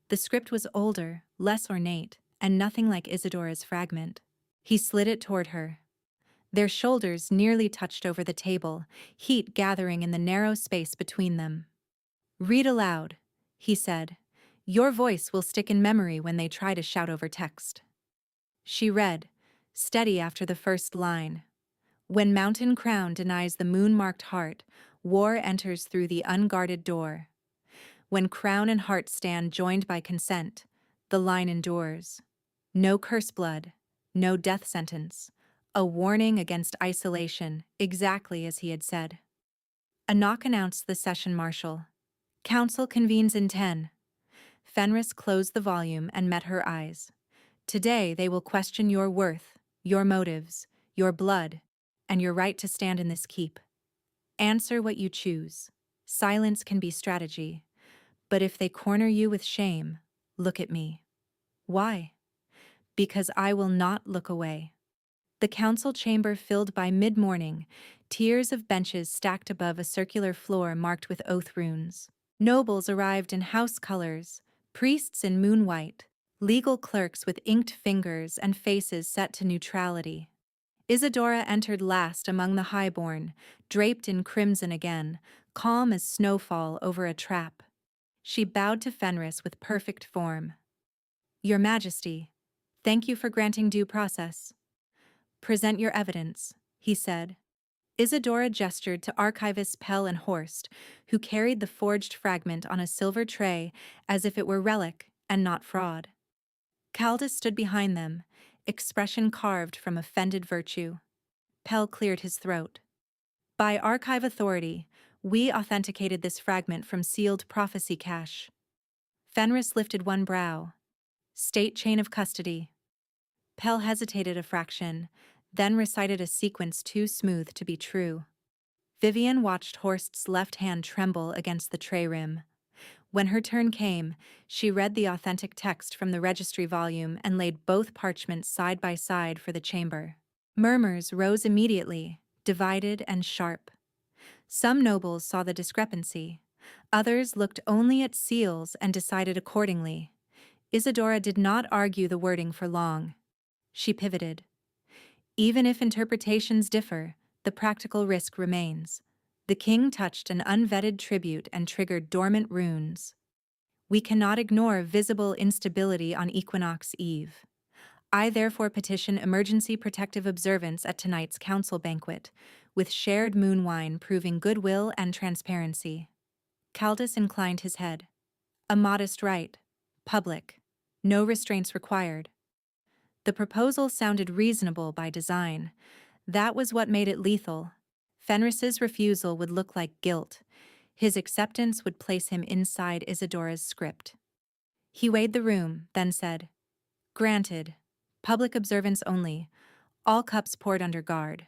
Speaker 1: The script was older, less ornate, and nothing like Isadora's fragment. He slid it toward her. Their shoulders nearly touched over the table, heat gathering in the narrow space between them. "Read aloud," he said. "Your voice will stick in memory when they try to shout over text." She read, steady after the first line. "When Mountain Crown denies the moon-marked heart, war enters through the unguarded door. When crown and heart stand joined by consent, the line endures. No curse blood, no death sentence, a warning against isolation, exactly as he had said." A knock announced the session marshal. "Council convenes in 10. Fenris closed the volume and met her eyes. "Today they will question your worth, your motives, your blood, and your right to stand in this keep. Answer what you choose. Silence can be strategy. But if they corner you with shame, look at me." "Why?" "Because I will not look away." The council chamber filled by mid-morning, tiers of benches stacked above a circular floor marked with oath runes. Nobles arrived in house colors, priests in moon white, legal clerks with inked fingers and faces set to neutrality. Isadora entered last among the highborn, draped in crimson again, calm as snowfall over a trap. She bowed to Fenris with perfect form. "Your Majesty, thank you for granting due process." "Present your evidence," he said. Isadora gestured to archivists Pell and Horst, who carried the forged fragment on a silver tray as if it were relic and not fraud. Caldus stood behind them, expression carved from offended virtue. Pell cleared his throat. "By archive authority, we authenticated this fragment from sealed prophecy cache." Fenris lifted one brow. "State chain of custody." Pell hesitated a fraction, then recited a sequence too smooth to be true. Vivian watched Horst's left hand tremble against the tray rim. When her turn came, she read the authentic text from the registry volume and laid both parchments side by side for the chamber. Murmurs rose immediately, divided and sharp. Some nobles saw the discrepancy. Others looked only at seals and decided accordingly. Isadora did not argue the wording for long. She pivoted. "Even if interpretations differ, the practical risk remains." The king touched an unvetted tribute and triggered dormant runes. "We cannot ignore visible instability on Equinox Eve. I therefore petition emergency protective observance at tonight's council banquet, with shared moon wine proving goodwill and transparency." Caldus inclined his head. "A modest rite. Public. No restraints required." The proposal sounded reasonable by design. That was what made it lethal. Fenris's refusal would look like guilt. His acceptance would place him inside Isadora's script. He weighed the room, then said, "Granted. Public observance only. All cups poured under guard."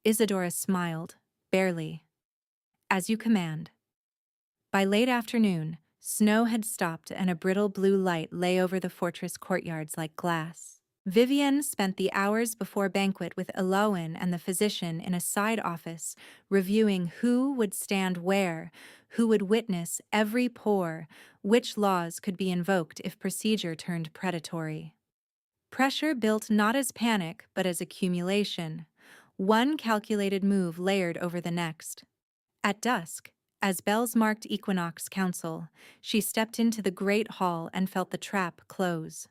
Speaker 1: Isidora smiled, barely. "As you command." By late afternoon, snow had stopped and a brittle blue light lay over the fortress courtyards like glass. Vivienne spent the hours before banquet with Elowen and the physician in a side office, reviewing who would stand where, who would witness every pore, which laws could be invoked if procedure turned predatory. Pressure built not as panic but as accumulation, one calculated move layered over the next. At dusk, as bells marked equinox council, she stepped into the great hall and felt the trap close.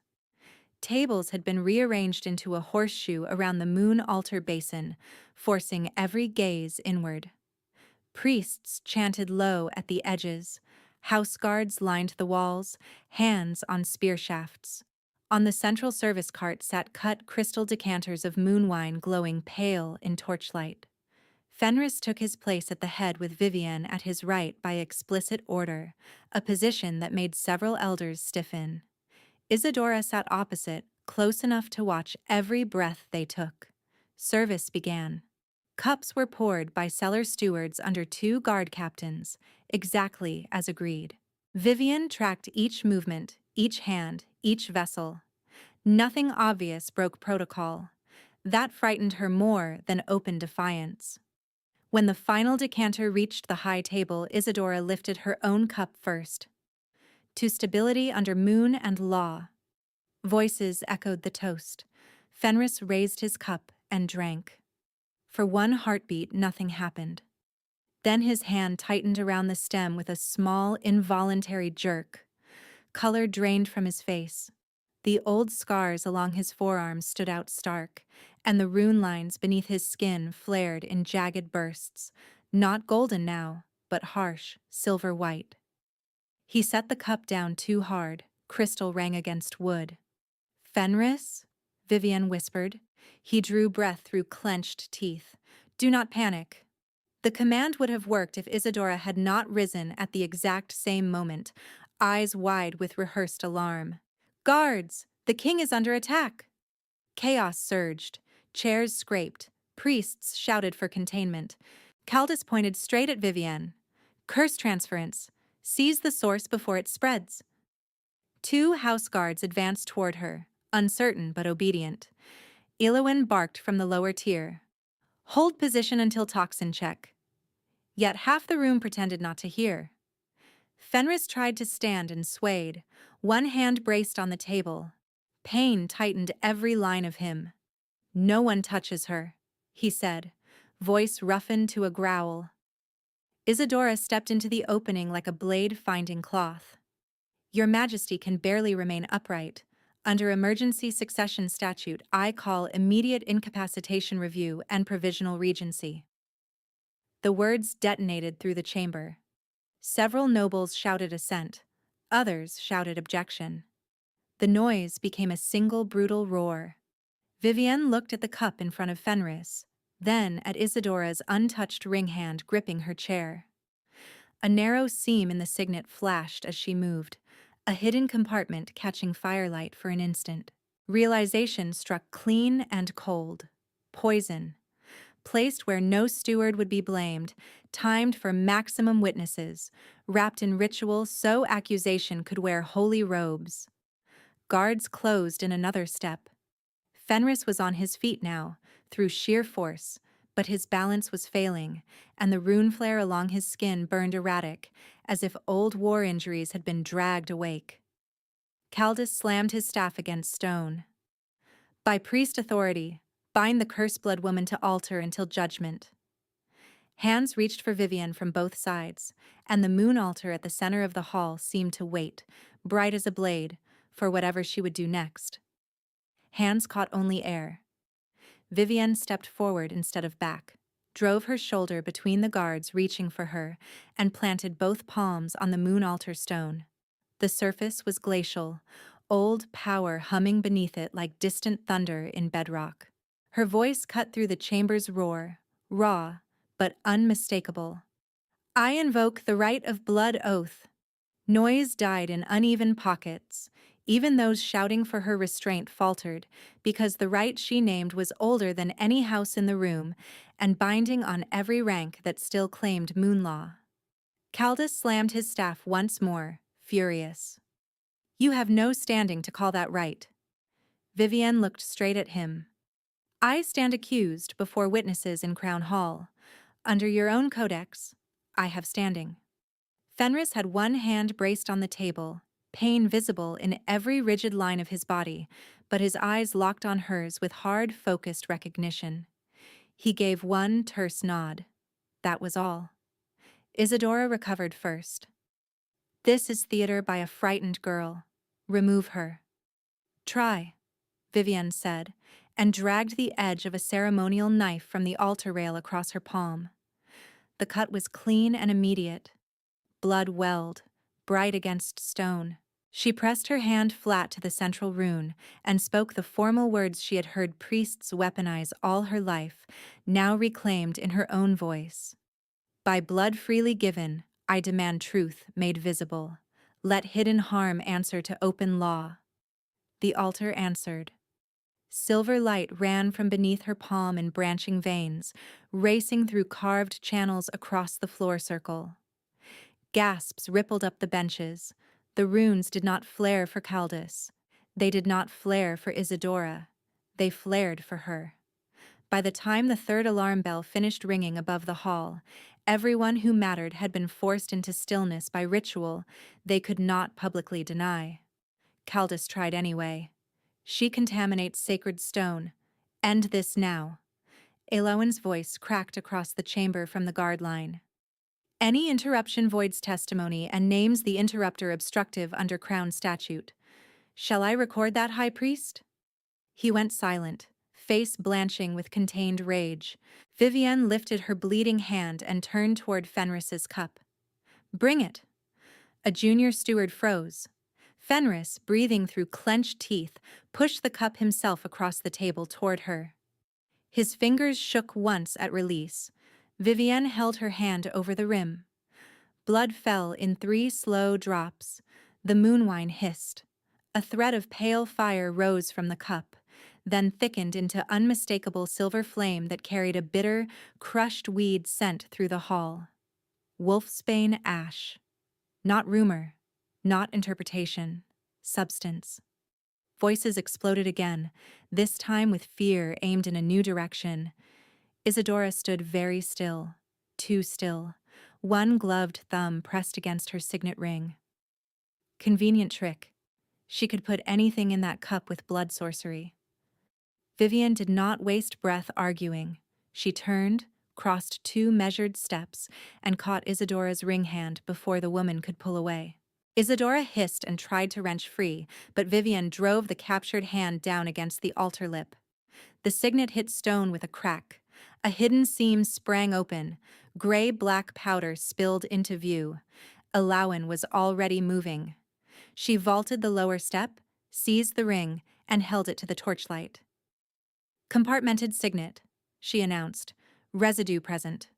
Speaker 1: Tables had been rearranged into a horseshoe around the moon altar basin, forcing every gaze inward. Priests chanted low at the edges. House guards lined the walls, hands on spear shafts. On the central service cart sat cut crystal decanters of moon wine glowing pale in torchlight. Fenris took his place at the head with Vivienne at his right by explicit order, a position that made several elders stiffen. Isidora sat opposite, close enough to watch every breath they took. Service began. Cups were poured by cellar stewards under two guard captains, exactly as agreed. Vivienne tracked each movement, each hand, each vessel. Nothing obvious broke protocol. That frightened her more than open defiance. When the final decanter reached the high table, Isidora lifted her own cup first. To stability under moon and law. Voices echoed the toast. Fenris raised his cup and drank. For one heartbeat, nothing happened. Then his hand tightened around the stem with a small, involuntary jerk. Color drained from his face. The old scars along his forearms stood out stark, and the rune lines beneath his skin flared in jagged bursts, not golden now, but harsh, silver white. He set the cup down too hard. Crystal rang against wood. "Fenris?" Vivienne whispered. He drew breath through clenched teeth. "Do not panic." The command would have worked if Isidora had not risen at the exact same moment, eyes wide with rehearsed alarm. "Guards! The king is under attack!" Chaos surged. Chairs scraped. Priests shouted for containment. Caldus pointed straight at Vivienne. "Curse transference. Seize the source before it spreads." Two house guards advanced toward her, uncertain but obedient. Elowen barked from the lower tier. "Hold position until toxin check." Yet half the room pretended not to hear. Fenris tried to stand and swayed, one hand braced on the table. Pain tightened every line of him. "No one touches her," he said, voice roughened to a growl. Isidora stepped into the opening like a blade finding cloth. "Your Majesty can barely remain upright. Under emergency succession statute, I call immediate incapacitation review and provisional regency." The words detonated through the chamber. Several nobles shouted assent. Others shouted objection. The noise became a single brutal roar. Vivienne looked at the cup in front of Fenris, then at Isidora's untouched ring hand gripping her chair. A narrow seam in the signet flashed as she moved, a hidden compartment catching firelight for an instant. Realization struck clean and cold. Poison. Placed where no steward would be blamed, timed for maximum witnesses, wrapped in ritual so accusation could wear holy robes. Guards closed in another step. Fenris was on his feet now, through sheer force, but his balance was failing, and the rune flare along his skin burned erratic, as if old war injuries had been dragged awake. Caldus slammed his staff against stone. "By priest authority, bind the curse-blood woman to altar until judgment." Hands reached for Vivienne from both sides, and the moon altar at the center of the hall seemed to wait, bright as a blade, for whatever she would do next. Hands caught only air. Vivienne stepped forward instead of back, drove her shoulder between the guards reaching for her, and planted both palms on the moon altar stone. The surface was glacial, old power humming beneath it like distant thunder in bedrock. Her voice cut through the chamber's roar, raw, but unmistakable. "I invoke the right of blood oath." Noise died in uneven pockets. Even those shouting for her restraint faltered, because the right she named was older than any house in the room and binding on every rank that still claimed Moonlaw. Caldus slammed his staff once more, furious. "You have no standing to call that right." Vivienne looked straight at him. "I stand accused before witnesses in Crown Hall. Under your own codex, I have standing." Fenris had one hand braced on the table, pain visible in every rigid line of his body, but his eyes locked on hers with hard, focused recognition. He gave one terse nod. That was all. Isadora recovered first. "This is theater by a frightened girl. Remove her." "Try," Vivienne said, and dragged the edge of a ceremonial knife from the altar rail across her palm. The cut was clean and immediate. Blood welled, bright against stone. She pressed her hand flat to the central rune and spoke the formal words she had heard priests weaponize all her life, now reclaimed in her own voice. "By blood freely given, I demand truth made visible. Let hidden harm answer to open law." The altar answered. Silver light ran from beneath her palm in branching veins, racing through carved channels across the floor circle. Gasps rippled up the benches. The runes did not flare for Caldus. They did not flare for Isadora. They flared for her. By the time the third alarm bell finished ringing above the hall, everyone who mattered had been forced into stillness by ritual they could not publicly deny. Caldus tried anyway. "She contaminates sacred stone. End this now." Elowen's voice cracked across the chamber from the guard line. "Any interruption voids testimony and names the interrupter obstructive under Crown statute. Shall I record that, High Priest?" He went silent, face blanching with contained rage. Vivienne lifted her bleeding hand and turned toward Fenris's cup. "Bring it." A junior steward froze. Fenris, breathing through clenched teeth, pushed the cup himself across the table toward her. His fingers shook once at release. Vivienne held her hand over the rim. Blood fell in 3 slow drops. The moonwine hissed. A thread of pale fire rose from the cup, then thickened into unmistakable silver flame that carried a bitter, crushed weed scent through the hall. Wolfsbane ash. Not rumor, not interpretation, substance. Voices exploded again, this time with fear aimed in a new direction. Isadora stood very still, too still, one gloved thumb pressed against her signet ring. Convenient trick. She could put anything in that cup with blood sorcery. Vivienne did not waste breath arguing. She turned, crossed 2 measured steps, and caught Isadora's ring hand before the woman could pull away. Isadora hissed and tried to wrench free, but Vivienne drove the captured hand down against the altar lip. The signet hit stone with a crack. A hidden seam sprang open. Gray-black powder spilled into view. Elowen was already moving. She vaulted the lower step, seized the ring, and held it to the torchlight. "Compartmented signet," she announced. "Residue present."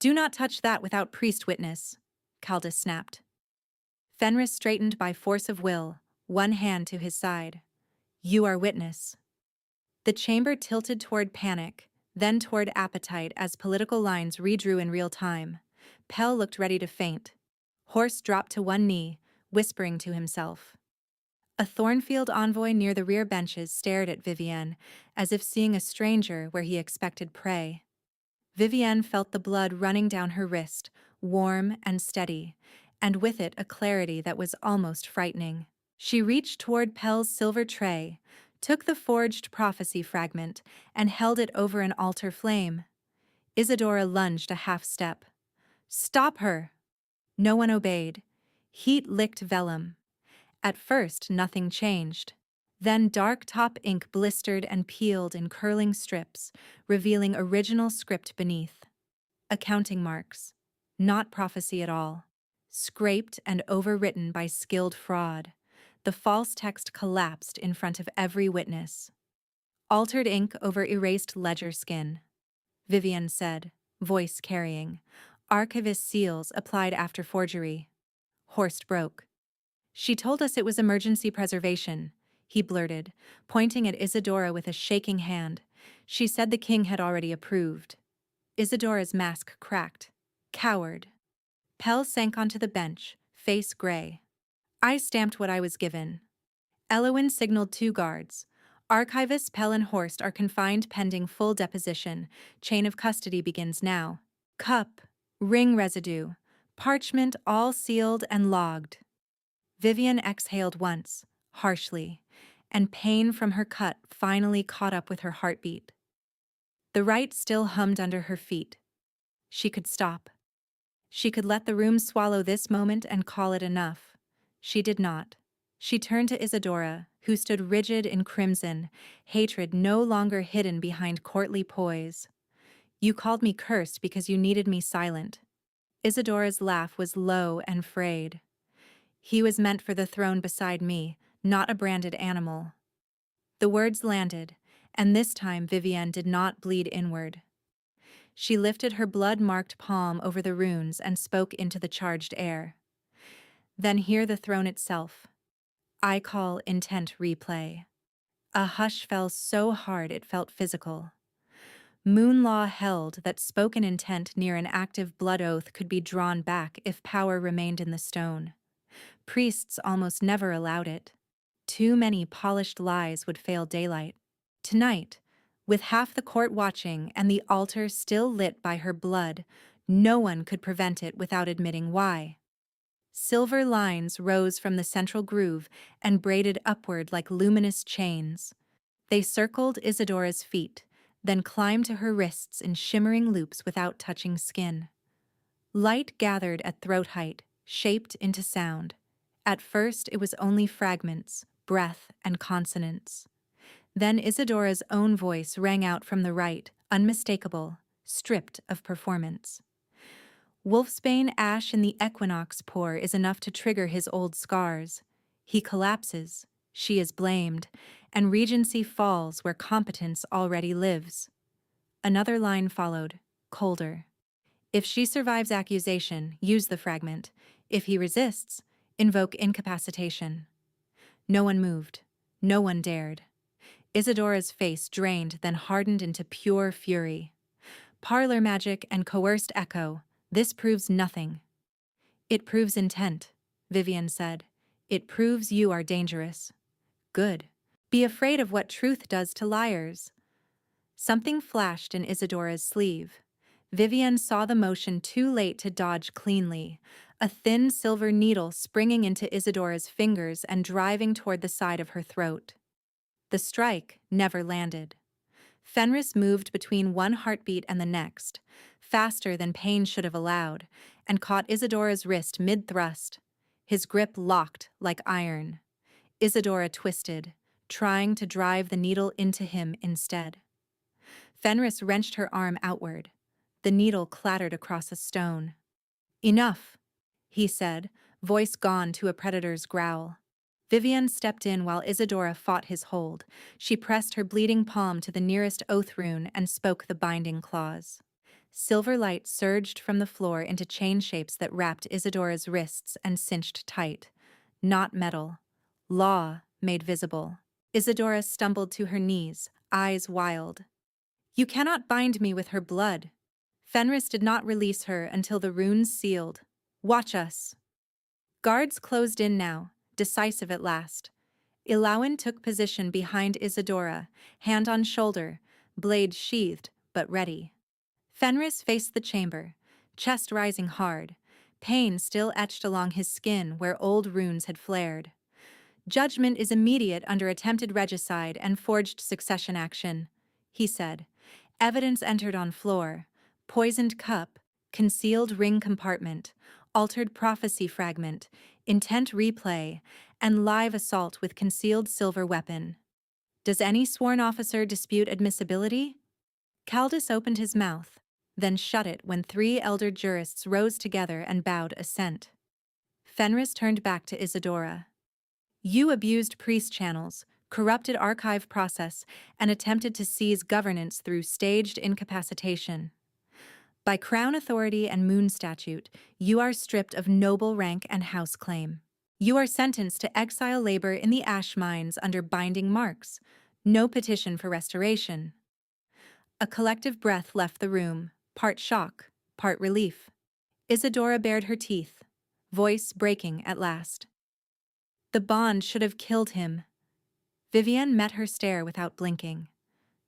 Speaker 1: "Do not touch that without priest witness," Caldus snapped. Fenris straightened by force of will, one hand to his side. "You are witness." The chamber tilted toward panic, then toward appetite as political lines redrew in real time. Pell looked ready to faint. Horse dropped to one knee, whispering to himself. A Thornfield envoy near the rear benches stared at Vivienne, as if seeing a stranger where he expected prey. Vivienne felt the blood running down her wrist, warm and steady, and with it a clarity that was almost frightening. She reached toward Pell's silver tray, took the forged prophecy fragment, and held it over an altar flame. Isadora lunged a half step. "Stop her!" No one obeyed. Heat licked vellum. At first, nothing changed. Then dark top ink blistered and peeled in curling strips, revealing original script beneath. Accounting marks. Not prophecy at all. Scraped and overwritten by skilled fraud. The false text collapsed in front of every witness. "Altered ink over erased ledger skin," Vivienne said, voice carrying. "Archivist seals applied after forgery." Horst broke. She told us it was emergency preservation, he blurted, pointing at Isadora with a shaking hand. She said the king had already approved. Isadora's mask cracked. Coward. Pell sank onto the bench, face gray. I stamped what I was given. Elowin signaled 2 guards. Archivists Pell and Horst are confined pending full deposition. Chain of custody begins now. Cup, ring residue, parchment all sealed and logged. Vivian exhaled once, harshly, and pain from her cut finally caught up with her heartbeat. The right still hummed under her feet. She could stop. She could let the room swallow this moment and call it enough. She did not. She turned to Isadora, who stood rigid in crimson, hatred no longer hidden behind courtly poise. You called me cursed because you needed me silent. Isadora's laugh was low and frayed. He was meant for the throne beside me, not a branded animal. The words landed, and this time Vivienne did not bleed inward. She lifted her blood-marked palm over the runes and spoke into the charged air. Then hear the throne itself. I call intent replay. A hush fell so hard it felt physical. Moon law held that spoken intent near an active blood oath could be drawn back if power remained in the stone. Priests almost never allowed it. Too many polished lies would fail daylight. Tonight, with half the court watching and the altar still lit by her blood, no one could prevent it without admitting why. Silver lines rose from the central groove and braided upward like luminous chains. They circled Isadora's feet, then climbed to her wrists in shimmering loops without touching skin. Light gathered at throat height, shaped into sound. At first it was only fragments, breath and consonants. Then Isadora's own voice rang out from the right, unmistakable, stripped of performance. Wolfsbane ash in the equinox pour is enough to trigger his old scars. He collapses, she is blamed, and Regency falls where competence already lives. Another line followed, colder. If she survives accusation, use the fragment. If he resists, invoke incapacitation. No one moved. No one dared. Isadora's face drained, then hardened into pure fury. Parlor magic and coerced echo. This proves nothing. It proves intent, Vivian said. It proves you are dangerous. Good. Be afraid of what truth does to liars. Something flashed in Isadora's sleeve. Vivian saw the motion too late to dodge cleanly, a thin silver needle springing into Isadora's fingers and driving toward the side of her throat. The strike never landed. Fenris moved between one heartbeat and the next, faster than pain should have allowed, and caught Isadora's wrist mid-thrust. His grip locked like iron. Isadora twisted, trying to drive the needle into him instead. Fenris wrenched her arm outward. The needle clattered across a stone. Enough, he said, voice gone to a predator's growl. Vivian stepped in while Isadora fought his hold. She pressed her bleeding palm to the nearest oath rune and spoke the binding clause. Silver light surged from the floor into chain shapes that wrapped Isadora's wrists and cinched tight. Not metal. Law made visible. Isadora stumbled to her knees, eyes wild. You cannot bind me with her blood. Fenris did not release her until the runes sealed. Watch us. Guards closed in now, decisive at last. Elowin took position behind Isadora, hand on shoulder, blade sheathed but ready. Fenris faced the chamber, chest rising hard, pain still etched along his skin where old runes had flared. Judgment is immediate under attempted regicide and forged succession action, he said. Evidence entered on floor, poisoned cup, concealed ring compartment, altered prophecy fragment, intent replay, and live assault with concealed silver weapon. Does any sworn officer dispute admissibility? Caldus opened his mouth, then shut it when 3 elder jurists rose together and bowed assent. Fenris turned back to Isadora. You abused priest channels, corrupted archive process, and attempted to seize governance through staged incapacitation. By crown authority and moon statute, you are stripped of noble rank and house claim. You are sentenced to exile labor in the ash mines under binding marks. No petition for restoration. A collective breath left the room, part shock, part relief. Isadora bared her teeth, voice breaking at last. The bond should have killed him. Vivienne met her stare without blinking.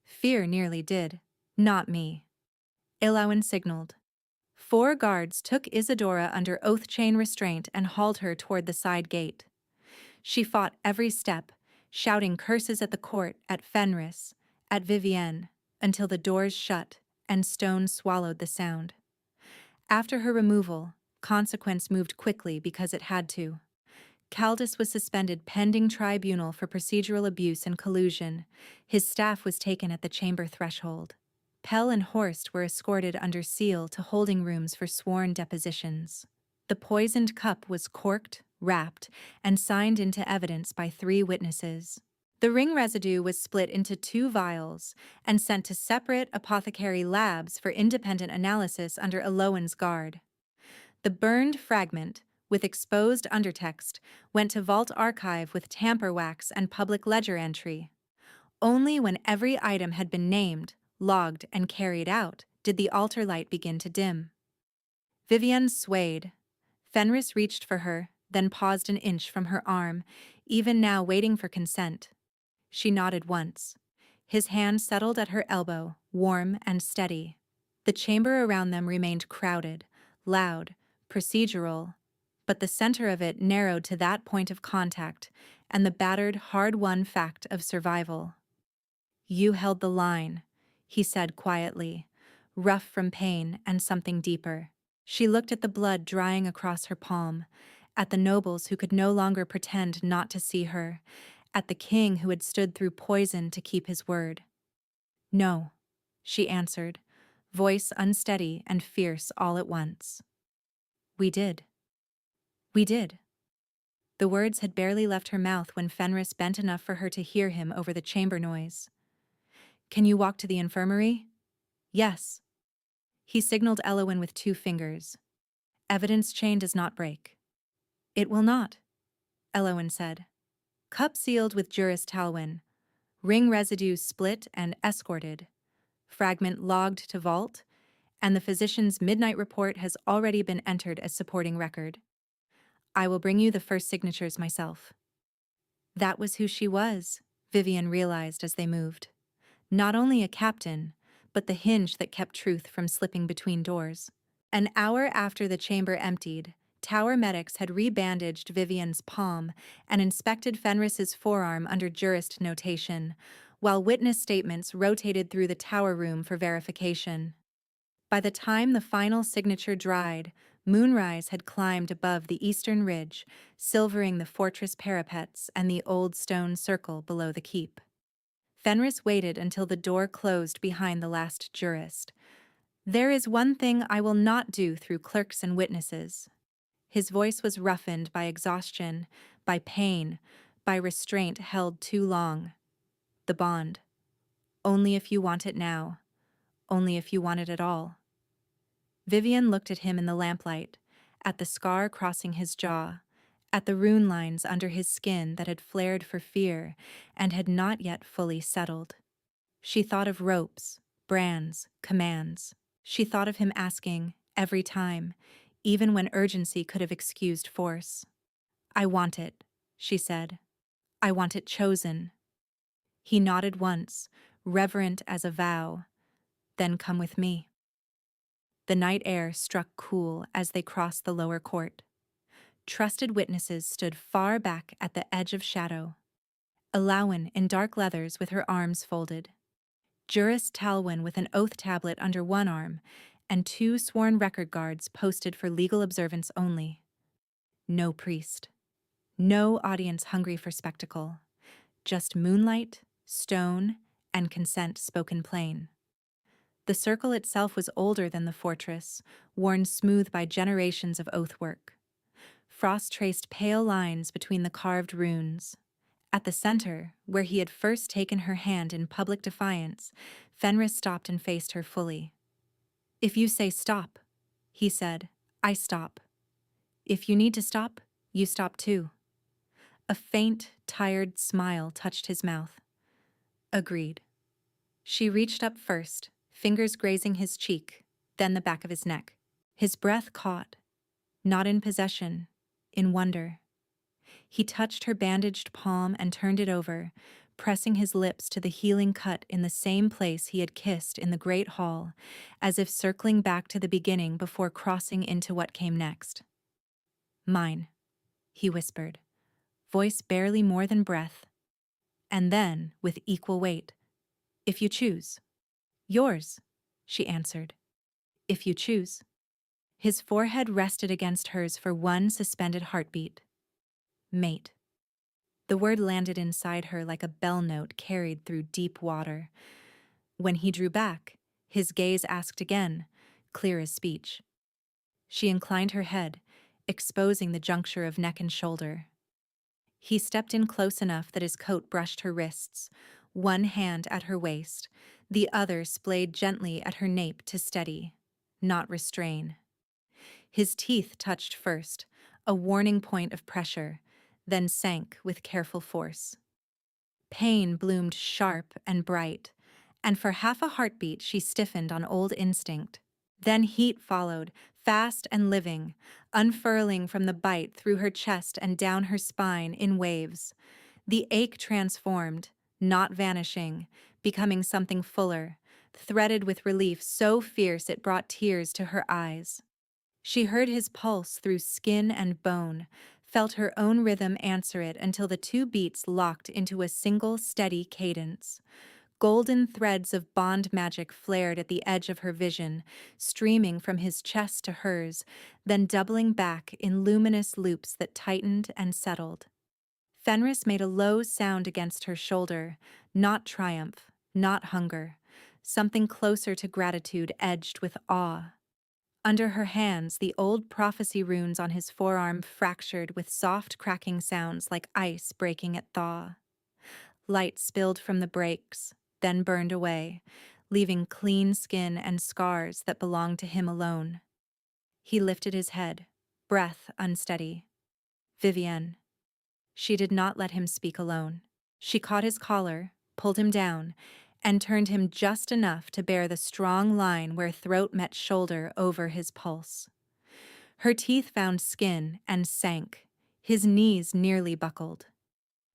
Speaker 1: Fear nearly did. Not me. Ilawan signaled. 4 guards took Isadora under oath chain restraint and hauled her toward the side gate. She fought every step, shouting curses at the court, at Fenris, at Vivienne, until the doors shut and stone swallowed the sound. After her removal, Consequence moved quickly because it had to. Caldus was suspended pending tribunal for procedural abuse and collusion. His staff was taken at the chamber threshold. Pell and Horst were escorted under seal to holding rooms for sworn depositions. The poisoned cup was corked, wrapped, and signed into evidence by 3 witnesses. The ring residue was split into 2 vials and sent to separate apothecary labs for independent analysis under Eloan's guard. The burned fragment, with exposed undertext, went to Vault Archive with tamper wax and public ledger entry. Only when every item had been named, logged, and carried out did the altar light begin to dim. Vivienne swayed. Fenris reached for her, then paused an inch from her arm, even now waiting for consent. She nodded once. His hand settled at her elbow, warm and steady. The chamber around them remained crowded, loud, procedural, but the center of it narrowed to that point of contact and the battered, hard-won fact of survival. "You held the line," he said quietly, rough from pain and something deeper. She looked at the blood drying across her palm, at the nobles who could no longer pretend not to see her, at the king who had stood through poison to keep his word. "No," she answered, voice unsteady and fierce all at once. "We did. We did." The words had barely left her mouth when Fenris bent enough for her to hear him over the chamber noise. "Can you walk to the infirmary?" "Yes." He signaled Elowan with 2 fingers. "Evidence chain does not break." "It will not," Elowan said. Cup sealed with Juris Talwyn. Ring residue split and escorted. Fragment logged to vault, and the physician's midnight report has already been entered as supporting record. I will bring you the first signatures myself. That was who she was, Vivienne realized as they moved. Not only a captain, but the hinge that kept truth from slipping between doors. An hour after the chamber emptied, Tower medics had rebandaged Vivienne's palm and inspected Fenris's forearm under jurist notation, while witness statements rotated through the tower room for verification. By the time the final signature dried, moonrise had climbed above the eastern ridge, silvering the fortress parapets and the old stone circle below the keep. Fenris waited until the door closed behind the last jurist. "There is one thing I will not do through clerks and witnesses." His voice was roughened by exhaustion, by pain, by restraint held too long. "The bond. Only if you want it now. Only if you want it at all." Vivienne looked at him in the lamplight, at the scar crossing his jaw, at the rune lines under his skin that had flared for fear and had not yet fully settled. She thought of ropes, brands, commands. She thought of him asking, every time, even when urgency could have excused force. "I want it," she said. "I want it chosen." He nodded once, reverent as a vow. "Then come with me." The night air struck cool as they crossed the lower court. Trusted witnesses stood far back at the edge of shadow. Elowan in dark leathers with her arms folded. Juris Talwyn with an oath tablet under one arm, and 2 sworn record guards posted for legal observance only. No priest. No audience hungry for spectacle. Just moonlight, stone, and consent spoken plain. The circle itself was older than the fortress, worn smooth by generations of oath work. Frost traced pale lines between the carved runes. At the center, where he had first taken her hand in public defiance, Fenris stopped and faced her fully. If you say stop, he said, I stop. If you need to stop, you stop too. A faint, tired smile touched his mouth. Agreed. She reached up first, fingers grazing his cheek, then the back of his neck. His breath caught, not in possession, in wonder. He touched her bandaged palm and turned it over, pressing his lips to the healing cut in the same place he had kissed in the great hall, as if circling back to the beginning before crossing into what came next. Mine, he whispered, voice barely more than breath. And then, with equal weight, if you choose. Yours, she answered. If you choose. His forehead rested against hers for one suspended heartbeat. Mate. The word landed inside her like a bell note carried through deep water. When he drew back, his gaze asked again, clear as speech. She inclined her head, exposing the juncture of neck and shoulder. He stepped in close enough that his coat brushed her wrists, one hand at her waist, the other splayed gently at her nape to steady, not restrain. His teeth touched first, a warning point of pressure, then sank with careful force. Pain bloomed sharp and bright, and for half a heartbeat she stiffened on old instinct. Then heat followed, fast and living, unfurling from the bite through her chest and down her spine in waves. The ache transformed, not vanishing, becoming something fuller, threaded with relief so fierce it brought tears to her eyes. She heard his pulse through skin and bone, felt her own rhythm answer it until the two beats locked into a single steady cadence. Golden threads of bond magic flared at the edge of her vision, streaming from his chest to hers, then doubling back in luminous loops that tightened and settled. Fenris made a low sound against her shoulder, not triumph, not hunger, something closer to gratitude edged with awe. Under her hands, the old prophecy runes on his forearm fractured with soft cracking sounds like ice breaking at thaw. Light spilled from the breaks, then burned away, leaving clean skin and scars that belonged to him alone. He lifted his head, breath unsteady. Vivienne. She did not let him speak alone. She caught his collar, pulled him down, and turned him just enough to bear the strong line where throat met shoulder over his pulse. Her teeth found skin and sank. His knees nearly buckled.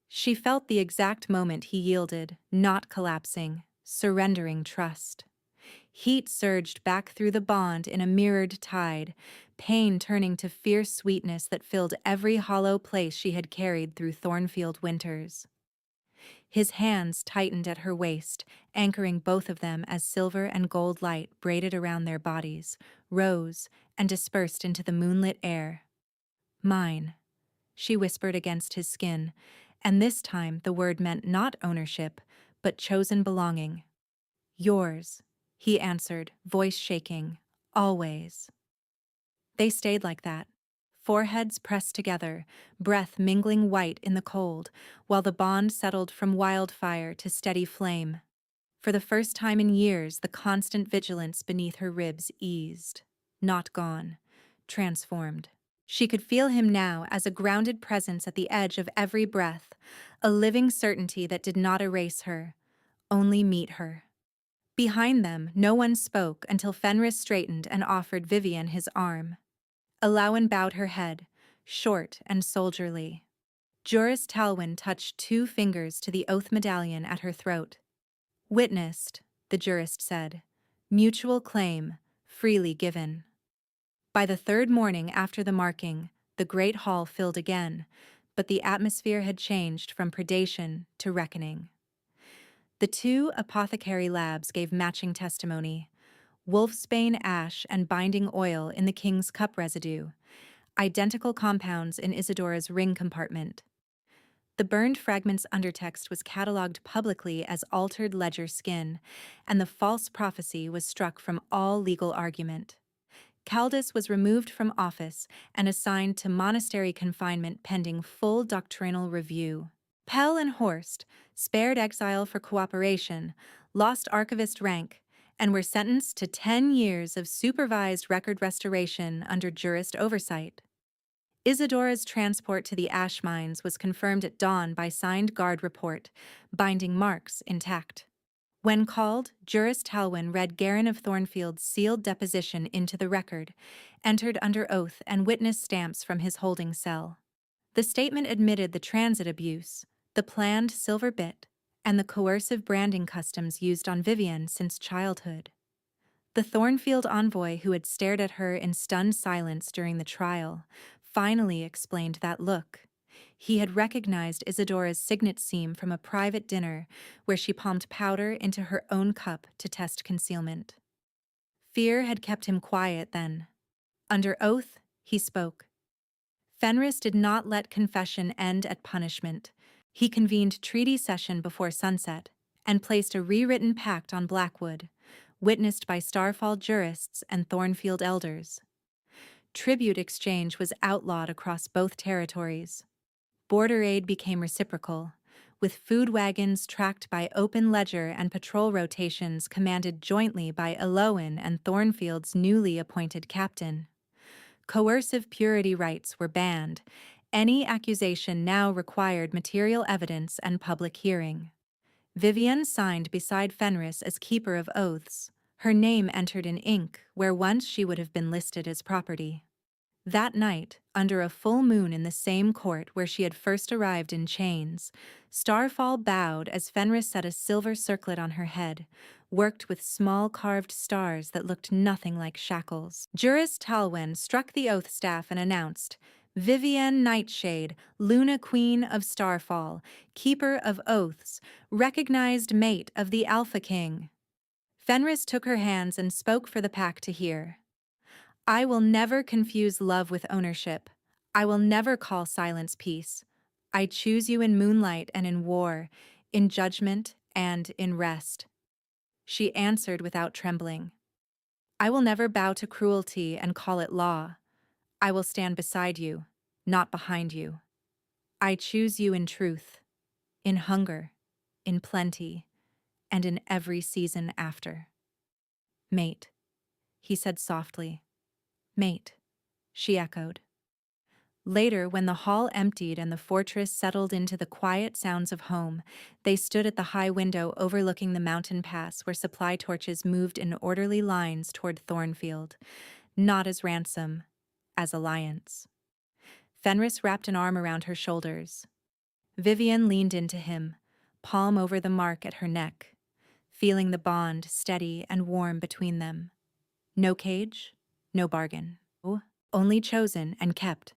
Speaker 1: She felt the exact moment he yielded, not collapsing, surrendering trust. Heat surged back through the bond in a mirrored tide, pain turning to fierce sweetness that filled every hollow place she had carried through Thornfield winters. His hands tightened at her waist, anchoring both of them as silver and gold light braided around their bodies, rose, and dispersed into the moonlit air. Mine, she whispered against his skin, and this time the word meant not ownership, but chosen belonging. Yours, he answered, voice shaking, always. They stayed like that, foreheads pressed together, breath mingling white in the cold, while the bond settled from wildfire to steady flame. For the first time in years, the constant vigilance beneath her ribs eased, not gone, transformed. She could feel him now as a grounded presence at the edge of every breath, a living certainty that did not erase her, only meet her. Behind them, no one spoke until Fenris straightened and offered Vivienne his arm. Alawen bowed her head, short and soldierly. Juris Talwyn touched 2 fingers to the oath medallion at her throat. Witnessed, the jurist said. Mutual claim, freely given. By the 3rd morning after the marking, the great hall filled again, but the atmosphere had changed from predation to reckoning. The 2 apothecary labs gave matching testimony. Wolfsbane ash and binding oil in the king's cup residue, identical compounds in Isadora's ring compartment. The burned fragment's undertext was catalogued publicly as altered ledger skin, and the false prophecy was struck from all legal argument. Caldus was removed from office and assigned to monastery confinement pending full doctrinal review. Pell and Horst, spared exile for cooperation, lost archivist rank, and were sentenced to 10 years of supervised record restoration under jurist oversight. Isadora's transport to the ash mines was confirmed at dawn by signed guard report, binding marks intact. When called, Jurist Halwyn read Garin of Thornfield's sealed deposition into the record, entered under oath and witness stamps from his holding cell. The statement admitted the transit abuse, the planned silver bit, and the coercive branding customs used on Vivian since childhood. The Thornfield envoy who had stared at her in stunned silence during the trial finally explained that look. He had recognized Isadora's signet seam from a private dinner where she palmed powder into her own cup to test concealment. Fear had kept him quiet then. Under oath, he spoke. Fenris did not let confession end at punishment. He convened treaty session before sunset and placed a rewritten pact on Blackwood, witnessed by Starfall jurists and Thornfield elders. Tribute exchange was outlawed across both territories. Border aid became reciprocal, with food wagons tracked by open ledger and patrol rotations commanded jointly by Elowen and Thornfield's newly appointed captain. Coercive purity rights were banned. Any accusation now required material evidence and public hearing. Vivian signed beside Fenris as keeper of oaths, her name entered in ink where once she would have been listed as property. That night, under a full moon in the same court where she had first arrived in chains, Starfall bowed as Fenris set a silver circlet on her head, worked with small carved stars that looked nothing like shackles. Jurist Halwyn struck the oath staff and announced, Vivienne Nightshade, Luna Queen of Starfall, Keeper of Oaths, recognized mate of the Alpha King. Fenris took her hands and spoke for the pack to hear. I will never confuse love with ownership. I will never call silence peace. I choose you in moonlight and in war, in judgment and in rest. She answered without trembling. I will never bow to cruelty and call it law. I will stand beside you, not behind you. I choose you in truth, in hunger, in plenty, and in every season after. Mate, he said softly. Mate, she echoed. Later, when the hall emptied and the fortress settled into the quiet sounds of home, they stood at the high window overlooking the mountain pass where supply torches moved in orderly lines toward Thornfield, not as ransom, as alliance. Fenris wrapped an arm around her shoulders. Vivian leaned into him, palm over the mark at her neck, feeling the bond steady and warm between them. No cage, no bargain. Only chosen and kept.